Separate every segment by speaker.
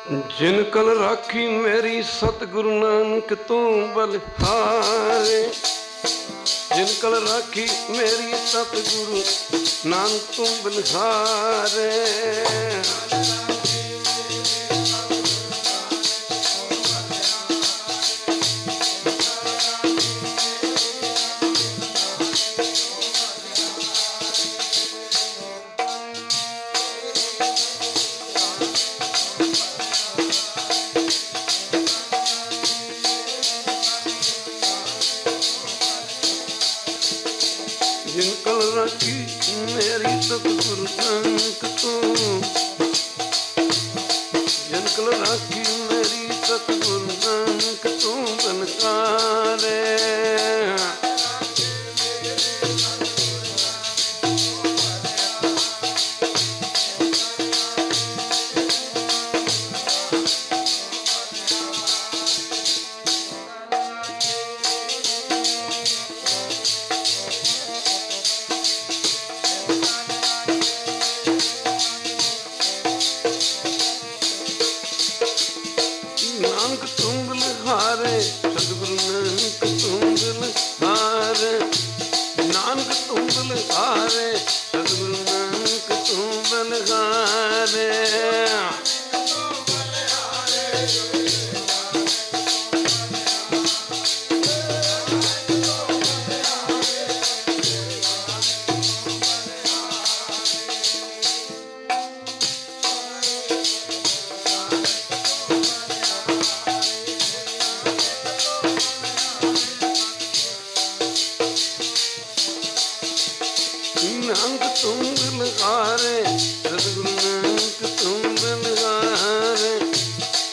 Speaker 1: जिन कल राखी मेरी सतगुरु नानक तू बलिहारे, जिन कल राखी मेरी सतगुरु नानक तू बलिहारे। जिन कल राखी मेरी सतगुरु नानक तू, जिन कल राखी मेरी सतगुरु नानक तू बलिहारे। नानक तू बलिहारे, सतगुरु नानक तू बलिहारे, नानक तू बलिहारे, सतगुरु नानक तू बलिहारे। नानक तू बलिहारे, सतगुरु नानक तू बलिहारे,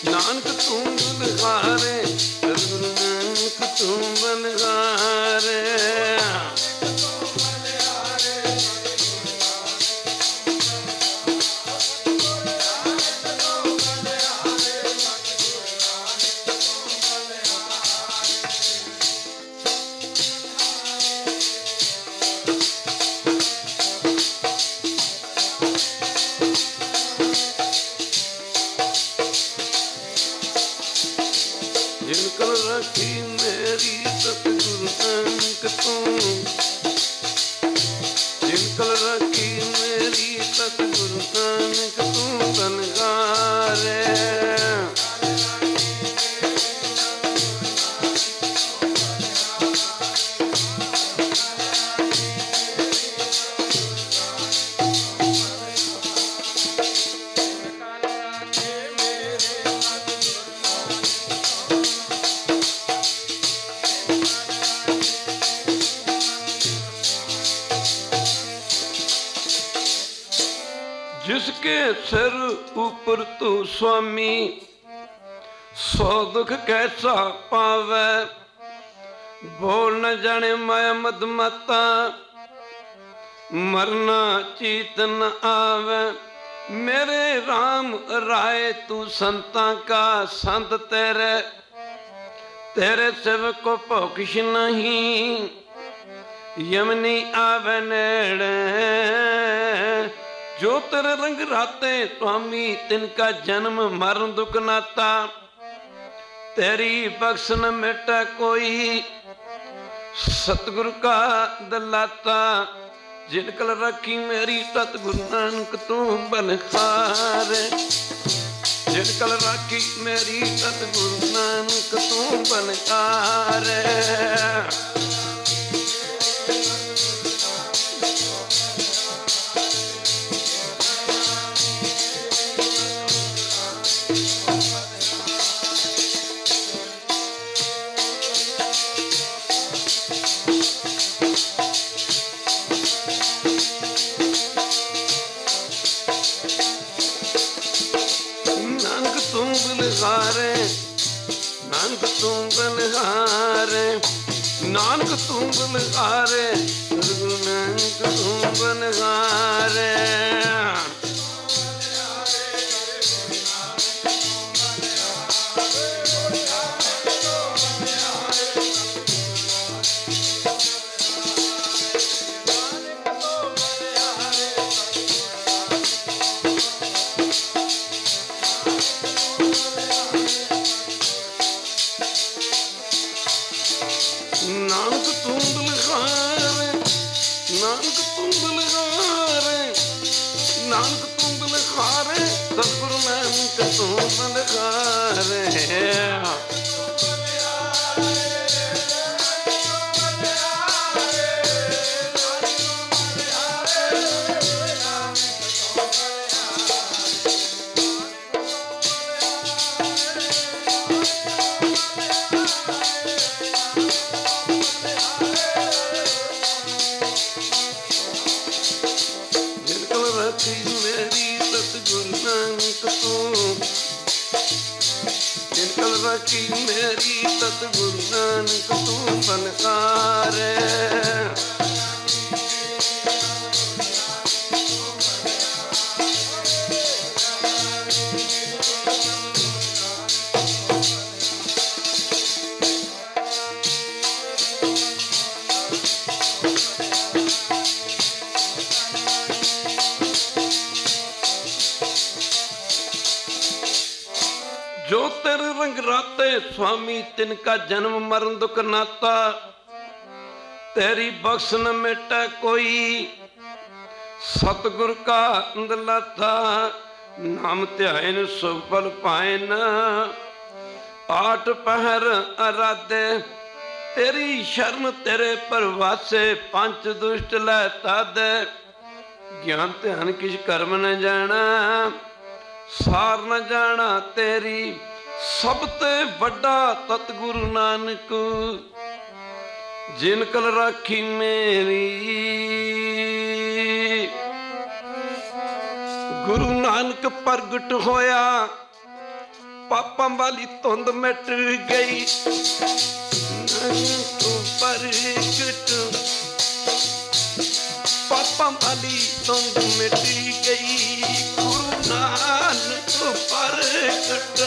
Speaker 1: नानक तू बलिहारे, सतगुरु नानक तू बलिहारे। जिन कल राखी मेरी सतगुरु नानक तू, जिन कल राखी मेरी सतगुरु नानक तू बलिहारे। जिसके सिर ऊपर तू स्वामी, सौ दुख कैसा पावे, बोल न जाने माया मद माता, मरना चीत न आवे। मेरे राम राय तू संता का संत तेरे, तेरे सेवक को भौकिश नहीं, यमनी आवे नेड़े। जो तेरे रंग राते स्वामी, तिनका जन्म मरण दुख नाता, तेरी बख्श न मिटा कोई, सतगुरु का दलाता। जिन कल राखी मेरी सतगुरु नानक तू बलिहारे, जिन कल राखी मेरी सतगुरु नानक तू बलिहारे। नानक तू बलिहारे, नानक तू बलिहारे, नानक तू बलिहारे, सतगुरु नानक तू बलिहारे। जिनकल रखी मेरी सतगुरु नानक तू बनकारे। जो तेरे रंग राते स्वामी तिनका जन्म मरण दुख नाता, तेरी बख्श न मिटे कोई सतगुर का अंदलाता। नाम ध्यान सुख फल पाए न, आठ पहर आराधे तेरी शरण तेरे परवासे। पंच दुष्ट लहता दे ज्ञान ध्यान किस कर्म न जाना, सार न जाना तेरी सबते बड़ा सतगुरु नानक। जिनकल राखी मेरी गुरु नानक प्रगट होया, पापा वाली धुंध मिट गई। प्रगट पापा वाली धुंध मिट गई, गुरु नानक प्रगट।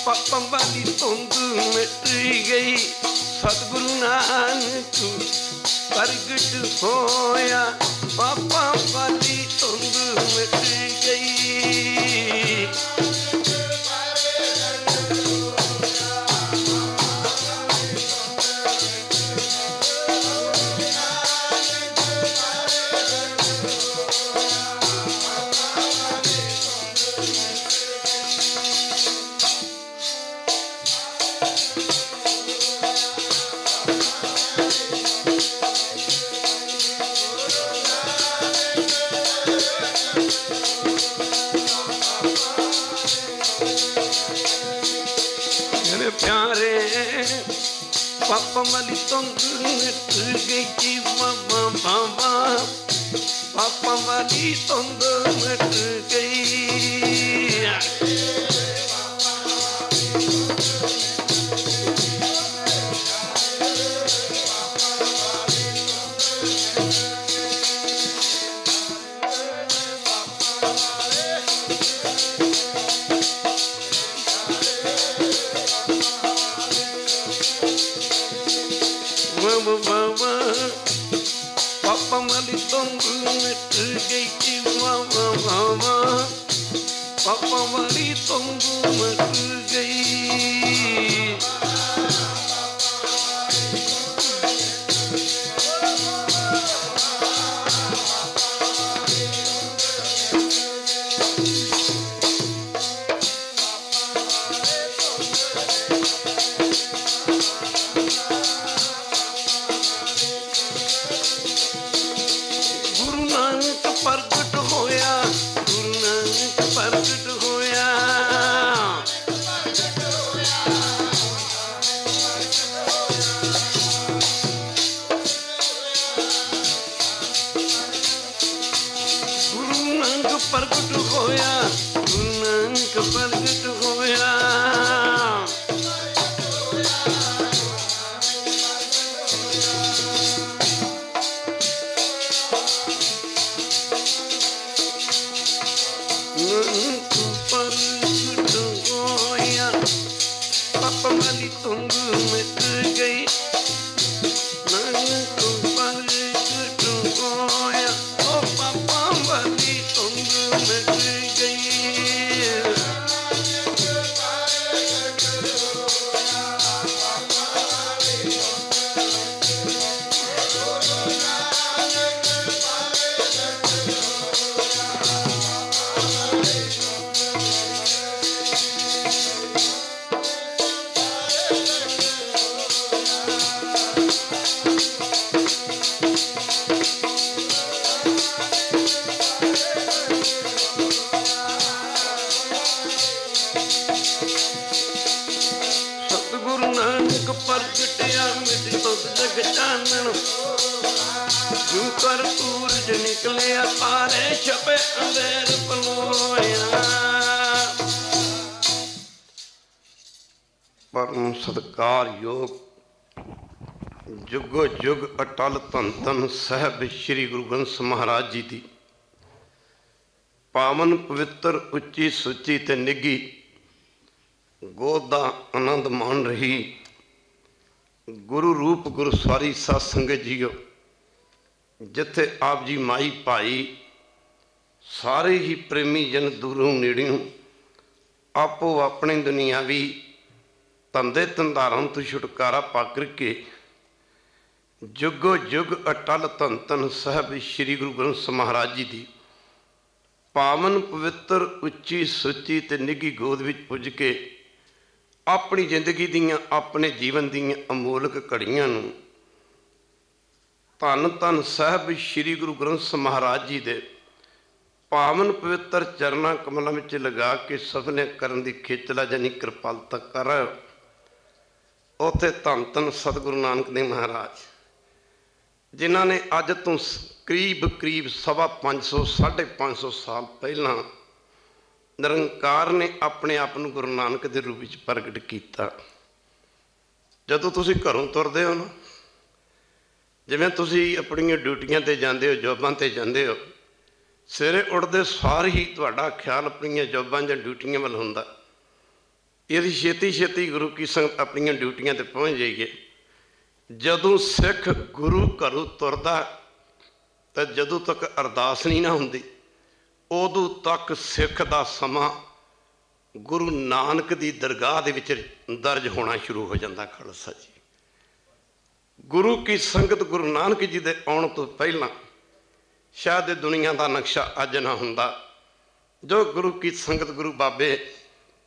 Speaker 1: पापा वाली धुंध मिट गई, सतगुरु नानक प्रगट होया। पापा वाली धुंध मिट गई। प्यारे पापा वाली धुंध मिट गई, मामा मामा पापा वाली धुंध मिट गई। पापा वाली धुंध मिट गई, मामा मामा पापा वाली धुंध मिट गई। प्रगट होया, गुरु नानक प्रगट होया। गुरु नानक प्रगट होया, गुरु नानक प्रगट होया। पापा वाली धुंध मिट गई, नानक प्रगट होया। ओ पापा वाली धुंध मिट गई। चानन जू कर सूरज निकले तारे छपे अंधेर पलोया। परम सत्कार योग जुगो जुग अटल धन धन साहब श्री गुरु ग्रंथ महाराज जी की पावन पवित्र उच्ची सुची ते निगी गोद का आनंद मान रही गुरु रूप गुरु सवारी साध संगत जीओ, जिथे आप जी माई भाई सारे ही प्रेमी जन दूरों नेड़ियों आपो अपनी दुनियावी धंधे धंधारों तो छुटकारा पा करके जुगो जुग अटल धन धन साहब श्री गुरु ग्रंथ महाराज जी की पावन पवित्र उच्ची सुची ते निगी गोद विच पुज के अपनी जिंदगी दियां अपने जीवन दियां अमोलक घड़ियां नूं धन धन साहब श्री गुरु ग्रंथ महाराज जी दे पावन पवित्र चरना कमलों में लगा के सफले करन दी खिचला जानी कृपालता कर उत्थे धन धन सतगुरु नानक देव महाराज जिन्हों ने अज तो करीब करीब 550 550 साल पहला निरंकार ने अपने आप को गुरु नानक के रूप में प्रगट किया। जदों तुसीं घरों तुरदे हो ना, जिवें तुसीं अपनी ड्यूटियां ते जांदे हो, जॉबां ते जांदे हो, सवेरे उठदे सार ही तुहाडा ख्याल अपनी जॉबां जां ड्यूटियां वल हुंदा। यदि छेती छेती गुरु की संगत अपन ड्यूटियां ते पहुँच जाइए। जदों सिख गुरु घरों तुरदा तो जदों तक अरदास नहीं ना हुंदी उदों तक सिख का समा गुरु नानक की दरगाह दे विच दर्ज होना शुरू हो जाता। खालसा जी गुरु की संगत गुरु नानक जी के आने तो पहला शायद दुनिया का नक्शा अज ना हुंदा। जो गुरु की संगत गुरु बाबे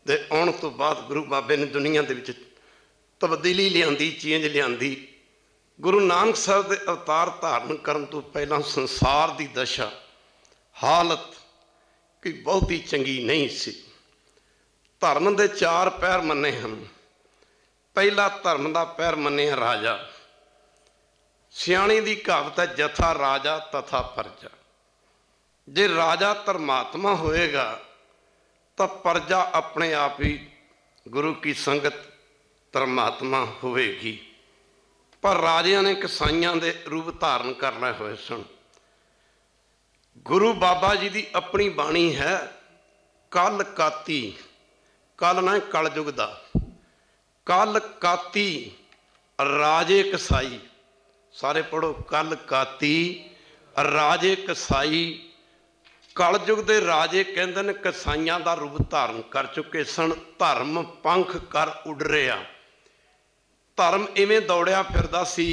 Speaker 1: दे आने तो बाद गुरु बाबे ने दुनिया के विच तब्दीली लियांदी, चेंज लियांदी। गुरु नानक साहब के अवतार धारण करन तो पहला संसार की दशा हालत कोई बहुत ही चंगी नहीं सी। धर्म के 4 पैर मन्ने हैं। पहला धर्म का पैर मन्निया राजा। सियाणी की कहावत है जथा राजा तथा प्रजा। जे राजा धर्मात्मा होएगा तो प्रजा अपने आप ही गुरु की संगत धर्मात्मा होएगी। पर राजिया ने कसाइयां दे रूप धारण कर रहे हुए सन। गुरु बाबा जी की अपनी बाणी है कल काती, कल ना कल युग दा, कल काती राजे कसाई। सारे पढ़ो कल काती राजे कसाई। कल युग के राजे कहते हैं कसाइयां का रूप धारण कर चुके सन। धर्म पंख कर उड़ रहा। धर्म इवें दौड़िया फिरदा सी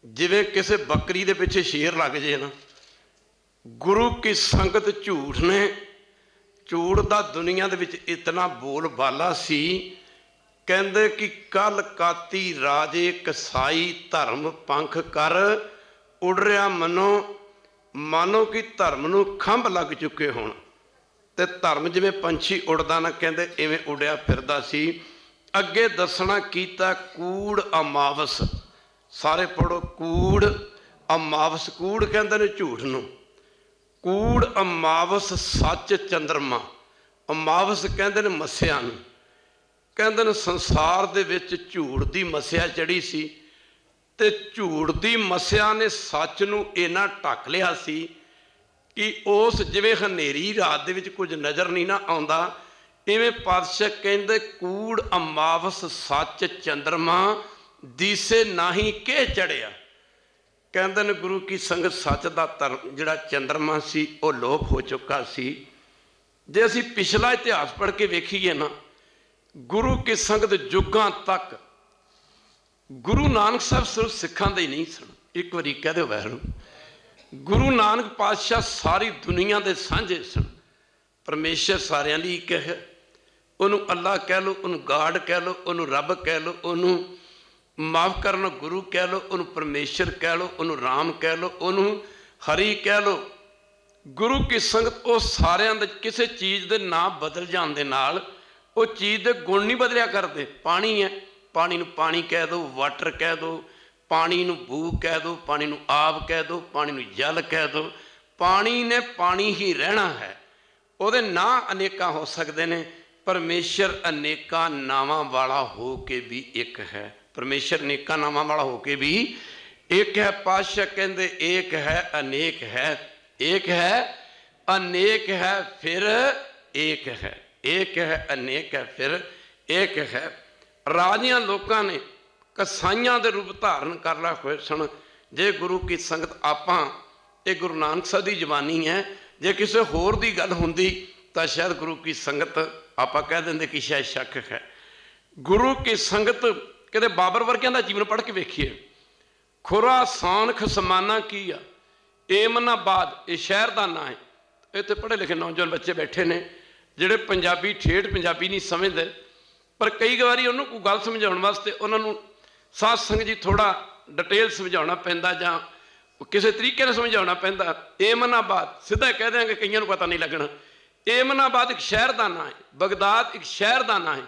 Speaker 1: जिवें किसी बकरी दे पिछे शेर लग जाए ना। गुरु की संगत झूठ ने, झूठ का दुनिया दे विच इतना बोल बाला सी। कहंदे कि कल काती राजे कसाई धर्म पंख कर उड़ रहा। मानो कि धर्म नूं खंभ लग चुके होण ते धर्म जिवें पंछी उड़दा ना, कहंदे इवें उड़िया फिरदा सी। अगे दसना कीता कूड़ अमावस। सारे पढ़ो कूड़ अमावस। कूड़ कहंदे ने झूठ नूं, कूड़ अमावस सच चंद्रमा। अमावस कहंदे ने मस्या नूं। कहंदे ने संसार दे विच झूठ दी मस्या चढ़ी सी ते झूठ दी मस्या ने सच नूं इन्ना ढक लिया सी कि उस जिवें हनेरी रात दे विच कुछ नज़र नहीं ना आउंदा, इवें पातशाह कहंदे कूड़ अमावस सच चंद्रमा दिसे नाही के चढ़िया। कहंदे ने गुरु की संगत सच दा धर्म जिहड़ा चंद्रमा सी वो लोप हो चुका सी। जे असीं पिछला इतिहास पढ़ के वेखीए ना, गुरु की संगत जुगां तक गुरु नानक साहब सिर्फ सिखां दे ही नहीं सन। एक बारी कह दो वैरू, गुरु नानक पातशाह सारी दुनिया दे सांझे सन। परमेश्वर सारियां लई एक है। उन्होंने अल्लाह कह लो, उन्होंने गाड कह लो, उन्होंने रब कह लो, उन्होंने माफ़ करना गुरु कह लो, उन्होंने परमेश्वर कह लो, उन्होंने राम कह लो, उन्होंने हरी कह लो। गुरु की संगत वो सारियां दे किसी चीज़ के नाम बदल जाने नाल वो चीज़ के गुण नहीं बदलिया करते। पानी है, पानी नूं पानी कह दो, वाटर कह दो, पानी नूं बू कह दो, पानी नूं आब कह दो, पानी नूं जल कह दो, पानी ने पानी ही रहना है। ਉਹਦੇ ਨਾਂ अनेका हो सकते हैं। परमेश्वर अनेका नावां वाला हो के भी एक है। परमेश्वर अनेका नावां वाला हो के भी एक है। पातशाह कहते एक है अनेक है, एक है अनेक है फिर एक है, एक है अनेक है फिर एक है। राजियां लोगों ने कसाइयां दे रूप धारण कर ला हुए सन। जे गुरु की संगत आपां, ये गुरु नानक साहब की जबानी है, जे किसी होर दी गल हुंदी तो शायद गुरु की संगत आप कह देंगे कि शायद शक है। गुरु की संगत कहते बाबर वर्गियां दा जीवन पढ़ के वेखिए। खुरासान खसमाना की आ, एमनाबाद ये शहर का नाम है। इतने पढ़े लिखे नौजवान बच्चे बैठे ने जिहड़े पंजाबी ठेठ पंजाबी नहीं समझते, पर कई बारी उन्होंने कोई गल समझाने वास्ते उन्होंने साध संगत जी थोड़ा डिटेल समझाना पैंदा जां किसी तरीके ने समझाना पैंदा। एमनाबाद सीधा कह देंगे, कईयों को पता नहीं लगना। एमनाबाद एक शहर का नाम है, बगदाद एक शहर का नाम है,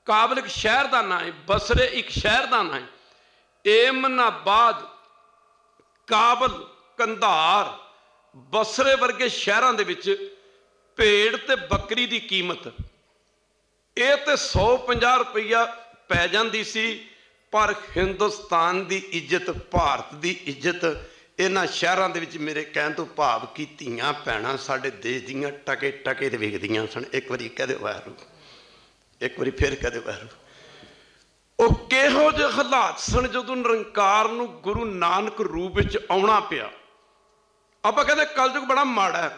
Speaker 1: काबल एक शहर का नाम है, बसरे एक शहर का नाम है। एमनाबाद, काबल, कंधार, बसरे वर्गे शहरों के विच भेड़ ते बकरी की कीमत ये तो 150 रुपया पै जाती सी, पर हिंदुस्तान की इज्जत, भारत की इज्जत इन्हां शहरों के विच मेरे कहण तो भाव की धीआं भैणां साडे देश दीआं टके टके ते विकदियां सन। एक बारी कह दे वाहिगुरू, एक बारी फिर कह दे वाहिगुरू। वो किहो जिहे हालात सन जदों निरंकार नूं गुरु नानक रूप विच आउणा पिया। आपां कहंदे कलयुग बड़ा माड़ा है,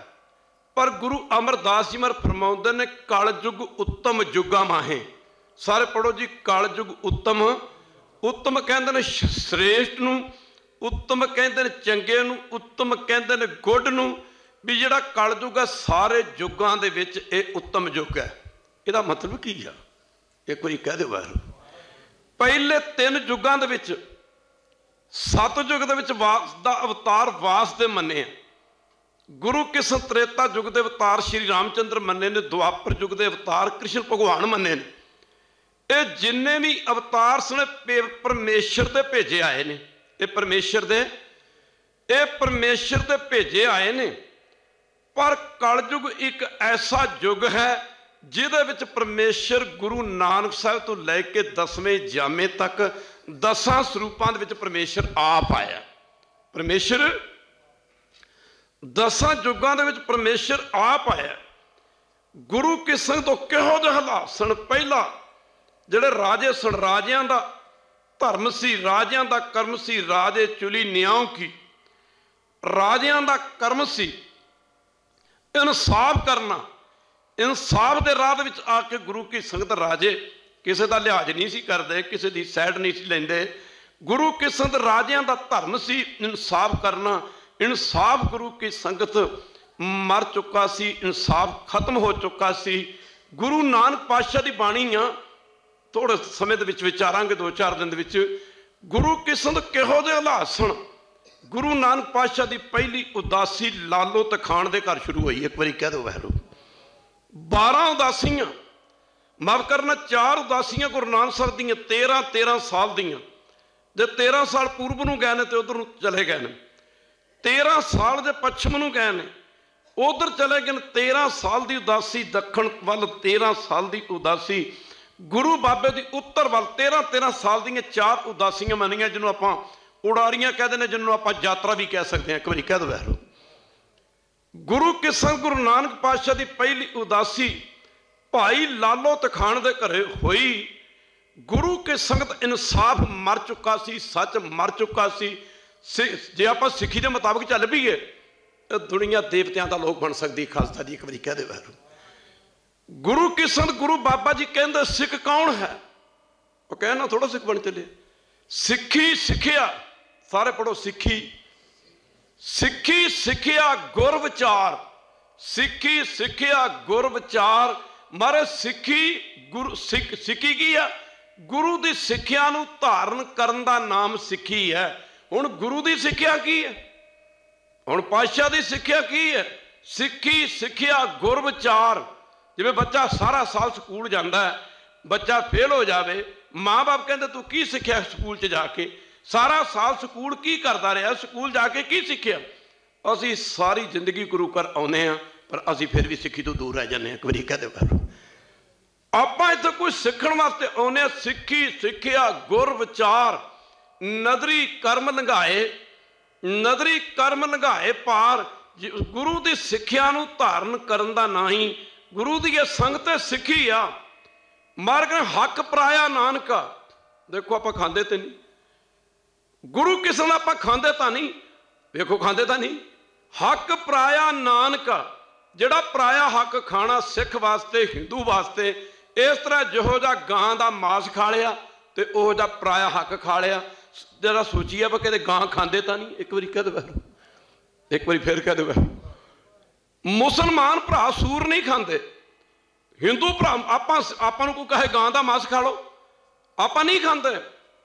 Speaker 1: पर गुरु अमरदास जी महाराज फरमाउंदे ने कलयुग उत्तम जुगा माहे। सारे पढ़ो जी, कलयुग उत्तम, उत्तम कहते हैं श्रेष्ठ नूं, उत्तम कहते हैं चंगे नूं, उत्तम कहते हैं गुड नूं। भी जिहड़ा कलयुग है सारे युगां दे विच इह उत्तम युग है। इहदा मतलब की है? एक बारी कह दे वाहिगुरू। पहले 3 युगां दे विच सतयुग दे विच वास दा अवतार वास दे मन्ने। गुरु किस्म त्रेता युग के अवतार श्री रामचंद्र मन्ने ने, द्वापर युग के अवतार कृष्ण भगवान मन्ने ने। ये जिन्ने भी अवतार सने परमेश्वर के भेजे आए ने, ये परमेश्वर के भेजे आए ने। पर कलयुग एक ऐसा युग है जिहदे विच परमेश्वर गुरु नानक साहब तो लैके 10वें जामे तक 10 स्वरूपां दे विच परमेश्वर आप आया। परमेश्वर 10 युगां दे विच परमेश्वर आप आया। गुरु की संगत तो किहो जिहे हालात सन। पहला जिहड़े राजे सन, राजियां दा धर्म सी, राजियां दा कर्म सी, राजे चुली न्याओ की। राजियां दा कर्म सी इंसाफ करना। इंसाफ के राह विच आके गुरु की संगत राजे किसी का लिहाज नहीं सी करते, किसी की सैड नहीं सी लैंदे। गुरु की संगत राजियां दा धर्म सी इंसाफ करना। इंसाफ गुरु की संगत मर चुका सी, इंसाफ खत्म हो चुका सी। गुरु नानक पातशाह की बाणी आ, थोड़े समय विचारांगे 2-4 दिन विच। गुरु की संगत किहो जिहे हालात सन। गुरु नानक पातशाह की पहली उदासी लालो तखान के घर शुरू हुई। एक बारी कह दो वाहिगुरू। 12 उदासियां, माफ करना 4 उदासियां गुरु नानक साहब दी 13-13 साल दियां। जे 13 साल पूर्व नूं गए ने तो उधर चले गए ने, 13 साल जे पश्चिम नूं गए ने उधर चले गए। 13 साल की उदासी दक्षिण वाल, 13 साल की उदासी गुरु बाबे की उत्तर वाल। 13-13 साल दी 4 उदासियां मनियां, जिन्होंने आपां उड़ारियां कहते हैं, जिन्होंने आपां यात्रा भी कह सकते हैं। एक बारी कह दो वाहिगुरू। गुरु की संगत गुरु नानक पातशाह की पहली उदासी भाई लालो तखान के घरे हुई। गुरु की संगत इंसाफ मर चुका सी, सच मर चुका सी। जे आप सिक्खी के मुताबिक चल पीए तो दुनिया देवतियां का लोक बन सकती। खालसा जी एक बारी कह दे वाहिगुरू। गुरु की संगत गुरु बाबा जी कहते सिख कौन है? वो कहना थोड़ा सिख बन चले। सिक्खी सिखिया, सारे पढ़ो सिक्खी। सिक्खी सिखिया गुर विचार, सिक्खी सिखिया गुर विचार। मारे सिक्खी गुरु सिक्खी की है? गुरु की सिक्ख्या नूं धारण करन दा नाम सिक्खी है। हुण गुरु की सिक्ख्या की है? हुण पातशाह की सिक्ख्या की है? सिक्खी सिखिया गुर विचार। जिवें बच्चा सारा साल स्कूल जाता है, बच्चा फेल हो जाए, माँ बाप कहते तू की सिक्ख्या स्कूल च जाके? सारा साल स्कूल की करता रहा, स्कूल जाके की सीखिया? असी सारी जिंदगी गुरु घर आने हाँ, पर असी फिर भी सिक्खी तो दूर रह जाने। एक बारी कह दो आप इतने कुछ सीखण वास्ते आने, सिक्खी सिक्ख्या गुर विचार नदरी कर्म लंघाए, नदरी कर्म लंघाए पार। गुरु की सिक्ख्या नूं धारण करन दा ना ही गुरु की संगत सिक्खी आ। मार्ग हक पराया नानका। देखो आप खांदे तो नहीं, गुरु किस आप खांदे तो नहीं, वेखो खांदे तो नहीं। हक पराया नानका, जिहड़ा पराया हक खाना सिख वास्ते हिंदू वास्ते, इस तरह जिहो जा गां का मांस खा लिया तो उहो जा पराया हक खा लिया। जरा सोचिए आप कहते गां खांदे तो नहीं। एक बारी कह दो, एक बारी फिर कह दो। मुसलमान भरा सूर नहीं खाते, हिंदू भरा आपां कोई कहे गां का मांस खा लो, आप नहीं खाते।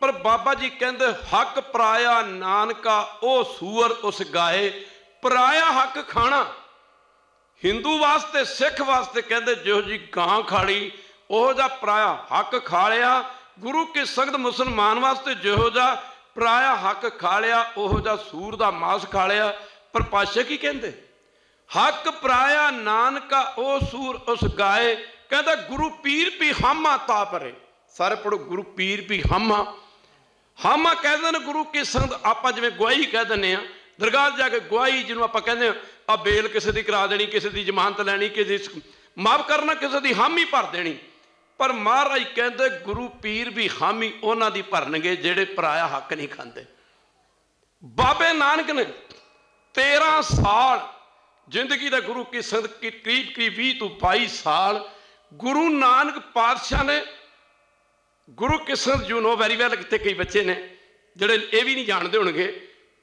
Speaker 1: पर बाबा जी कहते हक पराया नानका ओ सूअर उस गाए। पराया हक खाना हिंदू वास्ते सिख वास्ते कहते जिहो जी गां खाड़ी ओहो जा पराया हक खा लिया। गुरु की संगत मुसलमान वास्ते जिहो जा पराया हक खा लिया, ओहो जा सूर का मांस खा लिया। पर पातशाह की कहते हक पराया नानका ओ सूर उस गाए। कहता गुरु पीर भी हामा ता परे। सारे पढ़ो गुरु पीर भी हामा। हामा कहते हैं गुरु की संगत। आप जिवें गवाही कह दें दरगाह जाके गवाही जिन्होंने आप कहते आ बेल किसी की करा देनी, किसी की जमानत लैनी, किसी माफ करना, किसी की हामी भर देनी। पर महाराज कहते गुरु पीर भी हामी उन्हों की भरनगे जेड़े पराया हक नहीं खाते। बाबे नानक ने 13 साल जिंदगी का गुरु की संगत की करीब करीब 20 तो 22 साल गुरु नानक पातशाह ने गुरु की संगत यू नो वैरी वैल। कितने कई बच्चे ने जोड़े ये भी नहीं जानते होंगे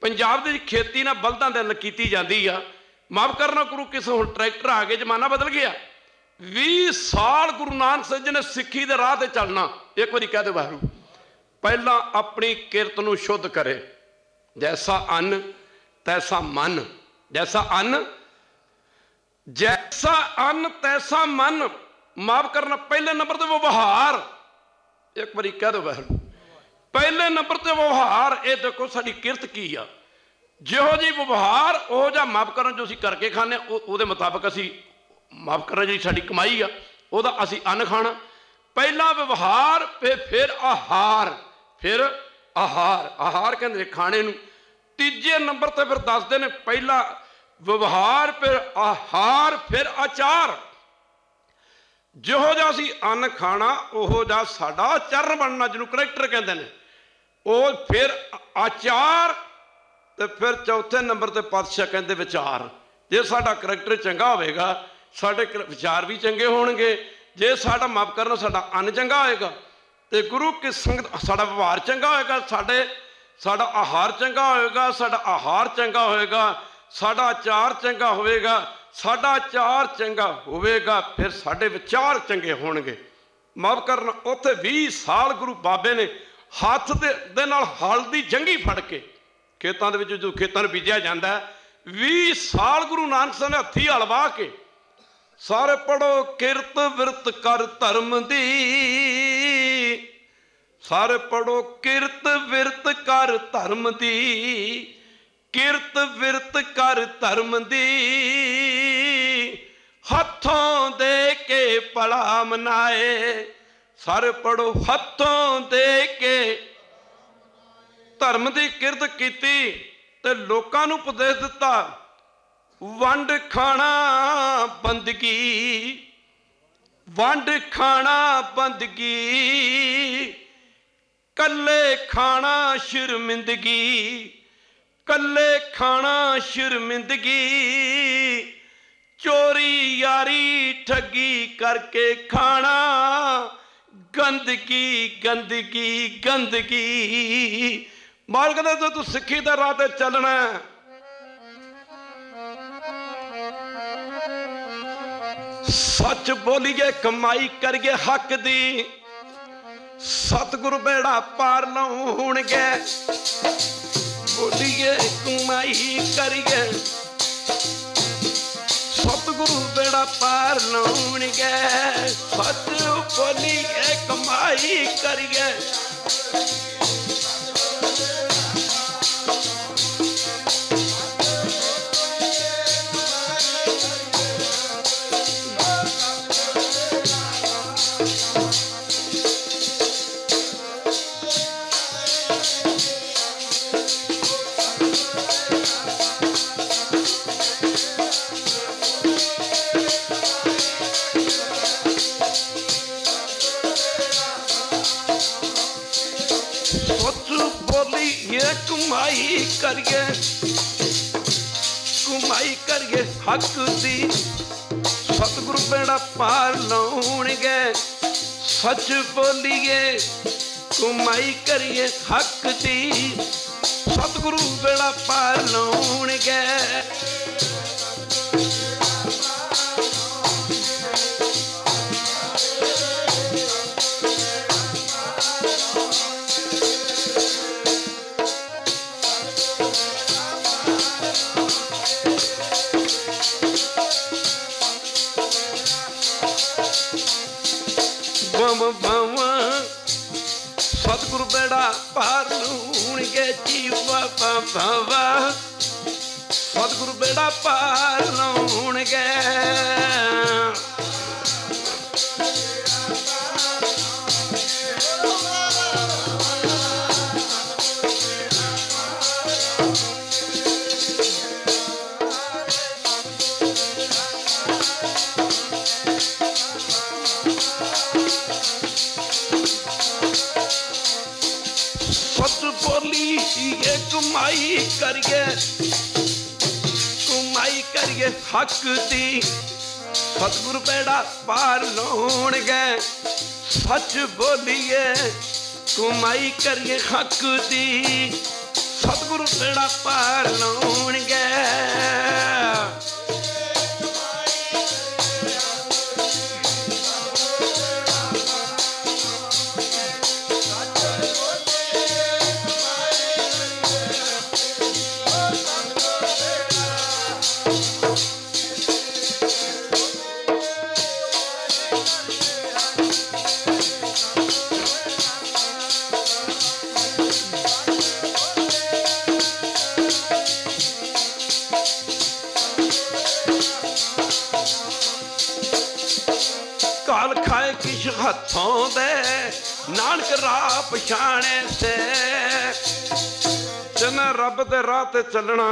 Speaker 1: पंजाब की खेती ना बलदां दे नाल कीती जाती आ। माफ करना गुरु की संगत हुण ट्रैक्टर आ गए, जमाना बदल गया। 20 साल गुरु नानक साहब जी ने सिक्खी दे राह ते चलना। एक बारी कह दो वाहिगुरू पहला अपनी किरत नूं शुद्ध करे। जैसा अन्न तैसा मन, जैसा अन्न जैसा अन्न तैसा मन। माफ करना पहले नंबर ते व्यवहार। एक बारी कह दो वाहिगुरू पहले नंबर ते व्यवहार। ये देखो साडी किरत की आ, जिहो जी व्यवहार ओहो जा माफ करना जो असीं करके खाने उहदे मुताबिक असीं माफ करना जी साडी कमाई आ उहदा असीं अन्न खाना। पहला व्यवहार फिर आहार, फिर आहार। आहार कहते खाने नूं। तीजे नंबर ते फिर दसदे ने पहला व्यवहार फिर आहार फिर आचार। जिहो जा असीं अन्न खाना ओहो जा साडा आचरण बनना, जिन्हों करैक्टर कहते हैं। वो फिर आचार तो फिर चौथे नंबर ते पातशाह कहते विचार। जे साडा करैक्टर चंगा होगा साडे विचार भी चंगे होणगे। जे साडा माफ करना साडा अन्न चंगा होएगा तो गुरु की संगत साडा व्यवहार चंगा होएगा, साडा आहार चंगा होएगा, साडा आहार चंगा होएगा, साडा आचार चंगा होएगा, साडा आचार चंगा होएगा फिर साडे विचार चंगे होणगे। माफ करना उत्थे 20 साल गुरु बाबे ने हाथ दे नाल हल दी जंगी फड़ के खेतों के जो खेतों बीजा जाता है 20 साल गुरु नानक साहब ने हथी हल वाह के। सारे पढ़ो किरत विरत कर धर्म दी। सारे पढ़ो किरत विरत कर धर्म दी। किरत विरत कर धर्म दी। हथों दे के भला मनाए। सारे पढ़ो हथों दे के धर्म की किरत की ते लोकां नूं उपदेश दिता। वंड खाना बंदगी, वंड खाना बंदगी, कल्ले खाना शर्मिंदगी, कल्ले खाना शर्मिंदगी, चोरी यारी ठगी करके खाना गंदगी गंदगी गंदगी। माल कहते तो तू सिक्खी दे राह ते चलना। सच बोलिए कमाई करिए हक दी। सतगुरु बेड़ा पार लाउणगे। बोलिए कमाई करिए सतगुरु बेड़ा पार लाउणगे। सच बोलिए कमाई करिए करिए कमाई करिए हक दी सतगुरु बेड़ा पार लाउणगे सच बोलिए कमाई करिए हक दी सतगुरु बेड़ा पार लाउणगे सतगुरु बेड़ा पार लाउणगे जीवा बाबा सतगुरु बेड़ा पार लाउणगे कमाई करिए हक दी सतगुरु बेड़ा पार लाउणगे सच बोलिए कमाई करिए हक दी सतगुरु बेड़ा पार लाउणगे हथों दे नानक राह पछाणे से जिन्हें रब दे राह ते चलना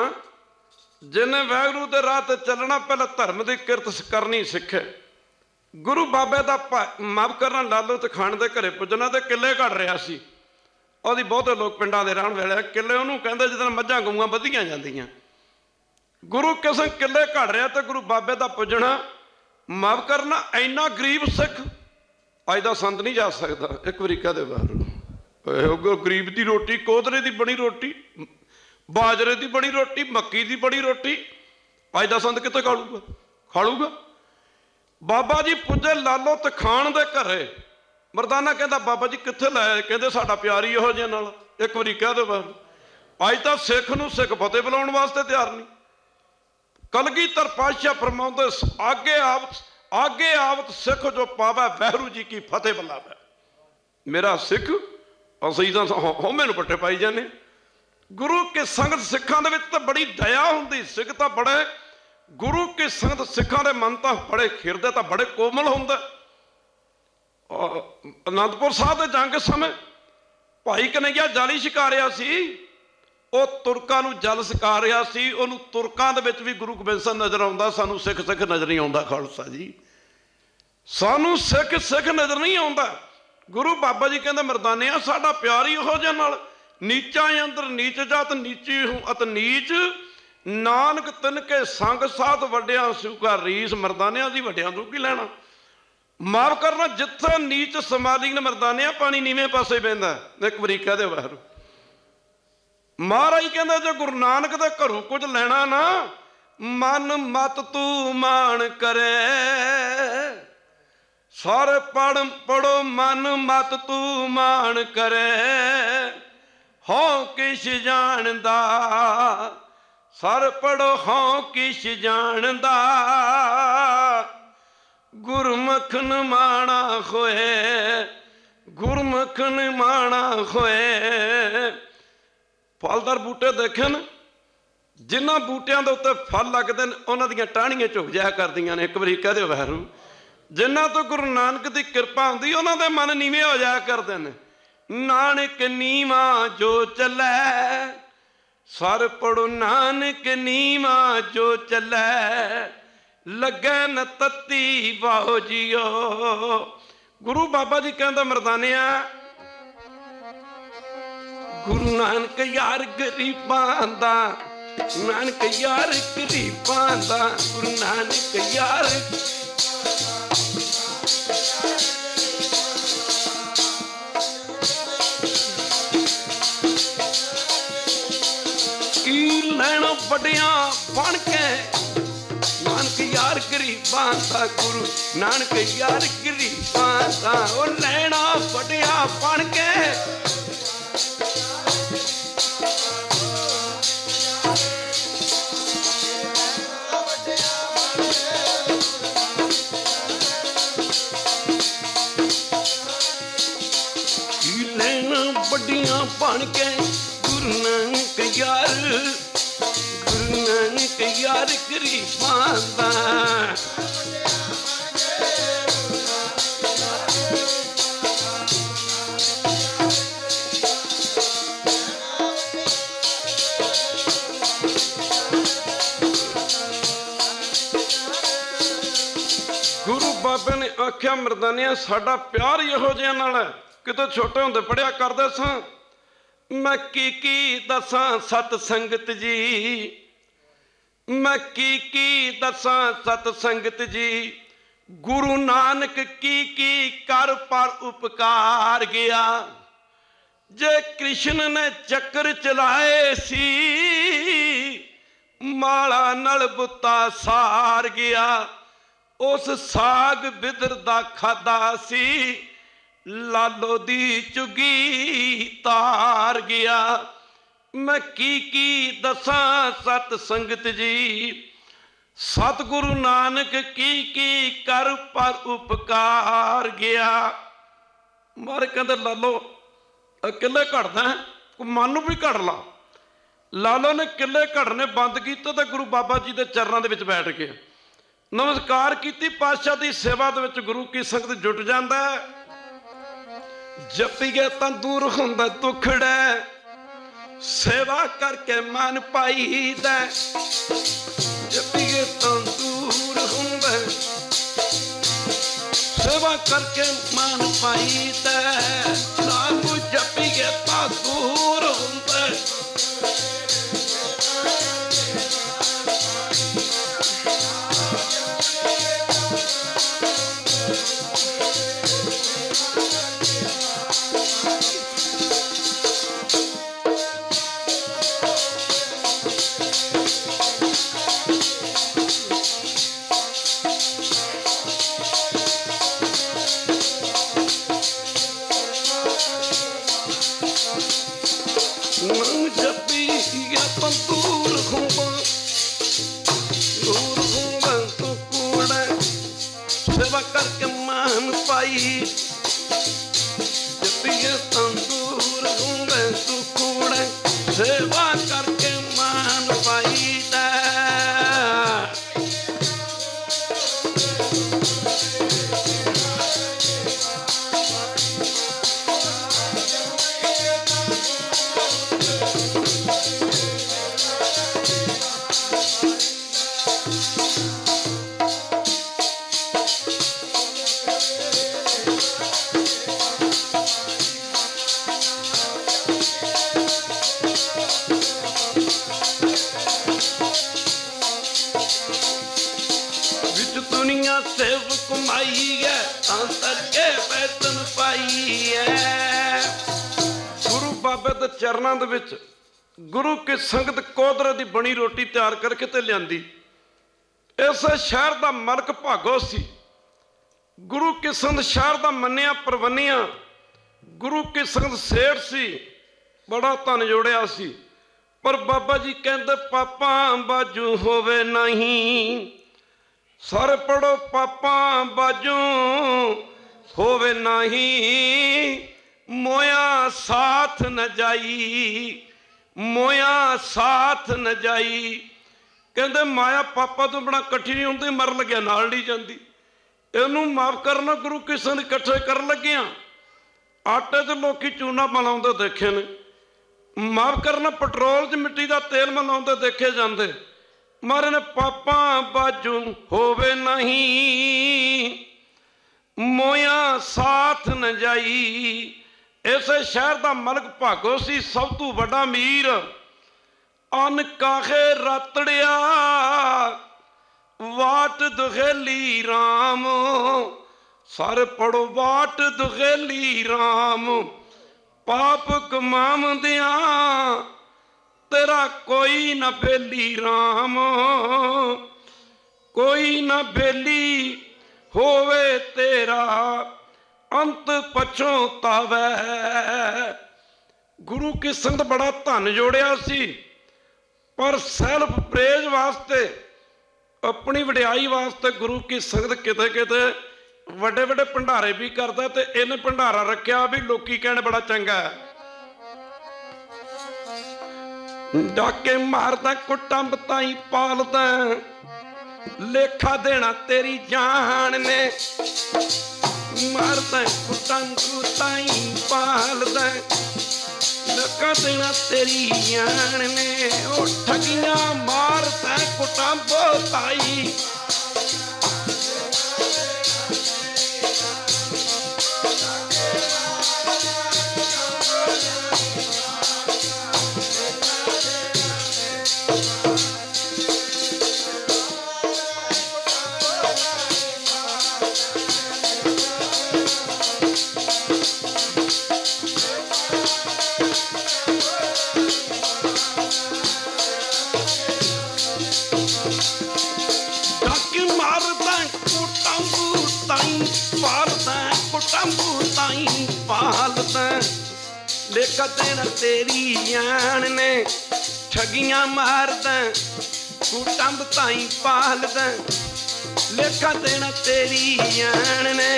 Speaker 1: जिन्हें वैगुरू दे राह ते चलना पहले धर्म की किरत करनी सीखे गुरु बाबे का माफ करना लालू ते खान दे घरे पुजना ते किले घड़ रहा सी ਉਹਦੀ बहुते लोग पिंडां दे रहण वाले किले ਉਹਨੂੰ ਕਹਿੰਦੇ ਜਿੱਦਾਂ ਮੱਝਾਂ ਗਊਆਂ ਵਧੀਆਂ ਜਾਂਦੀਆਂ गुरु किसे किले घड़ रहा तो गुरु बाबे का पुजना माफ करना इन्ना गरीब सिख अज का संत नहीं जा सकता एक बारी कहते बाहर गरीब की रोटी कोदरे की बनी रोटी बाजरे की बनी रोटी मक्की की बनी रोटी अज का संत कितने खालूगा बाबा जी पुजे लालो ते खान दे घरे मरदाना कहता बाबा जी कित्थे लाया कहते साडा प्यार ही इहो जिहे नाल एक बारी कह दो बाहर अज तो सिख नूं सिख फतेह बुलाउण वास्ते तैयार नहीं कलगीधर पातशाह फरमाउंदे आगे आवत सिख जो पावै वैरू जी की फतेह बुलावै मेरा सिख असीं तां होमे नूं पट्टे पाई जाने गुरु की संगत सिखां दे विच तां बड़ी दया हुंदी सिख तां बड़े गुरु की संगत सिखां दे मन तां बड़े खिरदे तां बड़े कोमल हुंदे आनंदपुर साहब दे जंग समय भाई कन्हैया जाली शिकारिया सी ਉਹ ਤੁਰਕਾਂ ਨੂੰ ਜਲ ਸਕਾ ਰਿਹਾ ਸੀ ਉਹਨੂੰ ਤੁਰਕਾਂ ਦੇ ਵਿੱਚ ਵੀ ਗੁਰੂ ਗੋਬਿੰਦ ਸਿੰਘ ਨਜ਼ਰ ਆਉਂਦਾ ਸਾਨੂੰ ਸਿੱਖ ਨਜ਼ਰ ਨਹੀਂ ਆਉਂਦਾ ਖਾਲਸਾ ਜੀ ਸਾਨੂੰ ਸਿੱਖ ਨਜ਼ਰ ਨਹੀਂ ਆਉਂਦਾ ਗੁਰੂ ਬਾਬਾ ਜੀ ਕਹਿੰਦਾ ਮਰਦਾਨਿਆ ਸਾਡਾ ਪਿਆਰ ਹੀ ਉਹੋ ਜਿਹਾ ਨਾਲ ਨੀਚਾਂ ਅੰਦਰ ਨੀਚ ਜਾਤ ਨੀਚੀ ਹੂੰ ਅਤ ਨੀਚ ਨਾਨਕ ਤਿਨ ਕੇ ਸੰਗ ਸਾਧ ਵੱਡਿਆਂ ਸੁਕਾ ਰੀਸ ਮਰਦਾਨਿਆਂ ਦੀ ਵੱਡਿਆਂ ਤੋਂ ਕੀ ਲੈਣਾ ਮਾਫ ਕਰਨਾ ਜਿੱਥੇ ਨੀਚ ਸਮਾਲੀ ਨੇ ਮਰਦਾਨਿਆ ਪਾਣੀ ਨੀਵੇਂ ਪਾਸੇ ਬਹਿੰਦਾ ਇੱਕ ਵਾਰੀ ਕਹਦੇ ਵਾਹਿਗੁਰੂ महाराज कहते जो गुरु नानक दे घरों कुछ लेना ना मन मत तू मान करे सारे पढ़ो मन मत तू मान करे हो किश जानदा सारे पढ़ो हो किश जानदा गुरमुख न माना होए गुरमुख न माना होए फलदार बूटे देखे न जिन्हों बूटियां के उत्ते फल लगते हैं उन्होंने टाहनियां झुक जाया करदियां ने एक बारी कह दो वैरू जिन्हों तो गुरु नानक की कृपा होंगी उन्होंने मन नीवे हो जाया करते हैं नानक नीवा जो चलै सर पढ़ो नानक नीवा जो चलै लगे न तत्ती वाहो जियो गुरु बाबा जी कहता मरदानिया गुरु नानक यार गरीबां दा, नानक यार गरीबां दा, गुरु नानक यार की लैना बड़िया बन के, नानक यार गरीबां दा, गुरु नानक यार गरीबां दा, ओ लैना बड़िया बन के बड़िया बन के, गुरु नानक यार, गुरु नानक यार गरीबां दा। गुरु बाबे ने आख्या मर्दानिया साडा प्यार इहो जिहा नाल है, कितों छोटे होंदे पढ़िया करदे सां, मैं की दसां सत संगत जी, मैं की दसां सत संगत जी, गुरु नानक की कर पर उपकार गया। जे कृष्ण ने चक्कर चलाए सी, माला नल बुता सार गया, उस साग बिदर दा खादा सी, लालो दी चुगी तार गया। मैं की दसां सत संगत जी, सतगुरु नानक की कर पर उपकार गया। मारे कहते लालो किले घड़दा है, मन भी घड़ ला। लालो ने किले घड़ने बंद किए तो गुरु बाबा जी के चरणों के बैठ के नमस्कार की, पातशाह की सेवा के गुरु की संगत जुट जाता है। जपीए तो दूर होंदा दुखड़ा, सेवा करके मन पाई दे, जपीए तो दूर होंदा, सेवा करके मन पाई दे, लागू जपीए तो दूर होंदा। करके मान पाई, जपिए तंदूर घूमे तू कूड़े, सेवा करके मान पाई दे। गुरु बाबे दे चरणों दे विच गुरु की संगत कोदरे दी बनी रोटी तैयार करके ते लियांदी। इस शहर दा मलक भागो सी, गुरु की संगत शहर दा मन्निया परवनिया, गुरु की संगत सेठ सी, बड़ा धन जोड़िया सी। पर बाबा जी कहते पापा बाजू होवे नहीं, सर पढ़ो पापा बाजू होवे नहीं, मोया साथ न जाई, मोया साथ न जाई। कहते माया पापा तो बड़ा कट्ठी नहीं होंदी, मर लग्या नाल नहीं जाती। इनू माफ करना गुरु किसन इकट्ठे कर लगे, आटे च लोग चूना मिलाते देखे ने, माफ करना पेट्रोल च मिट्टी का तेल मिलाते देखे जाते। मारे ने पापा बाजू होवे नहीं, मोया साथ न जाई, इसे शहर का मलक भागो सी सब तो बड़ा मीर। अन काहे रातड़िया वाट दुखेली राम, सारे पढ़ो वाट दुखेली राम। पाप कमाम दिया तेरा कोई न बेली राम, कोई न बेली होवे तेरा अंत पछोतावै। गुरु की संगत बड़ा धन जोड़िया सी, पर सैल्फ प्रेज वास्ते अपनी वड्याई वास्ते गुरु की संगत किते किते वड्डे वड्डे भंडारे भी करदा, ते इन्हें भंडारा रखिया भी लोकी कहने बड़ा चंगा है। डाके मारदा कुट्टां बताई पालदा, लेखा देना तेरी जान ने। मारदा कुट्टां बताई पालदा, लेखा देना तेरी जान ने। ओ ठगियां मारदा कुट्टां बताई, लेखा देना तेरी जान ने। ठगियां मारदा कुट्टां बताई पालदा, लेखा देना तेरी जान ने।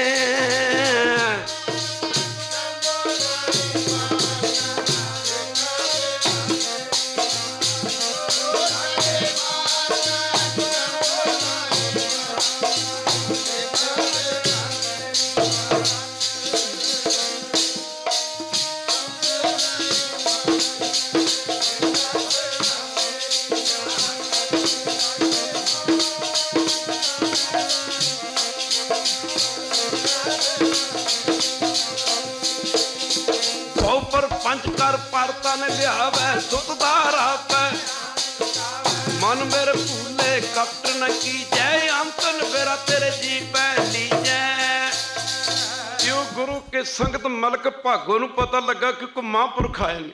Speaker 1: मन मेरे भूले कपट न की जय, अंतन मेरा तेरे जी पहली जय। क्यों गुरु के संगत मलक भागो नूं पता लगा कि महापुरख आए ने।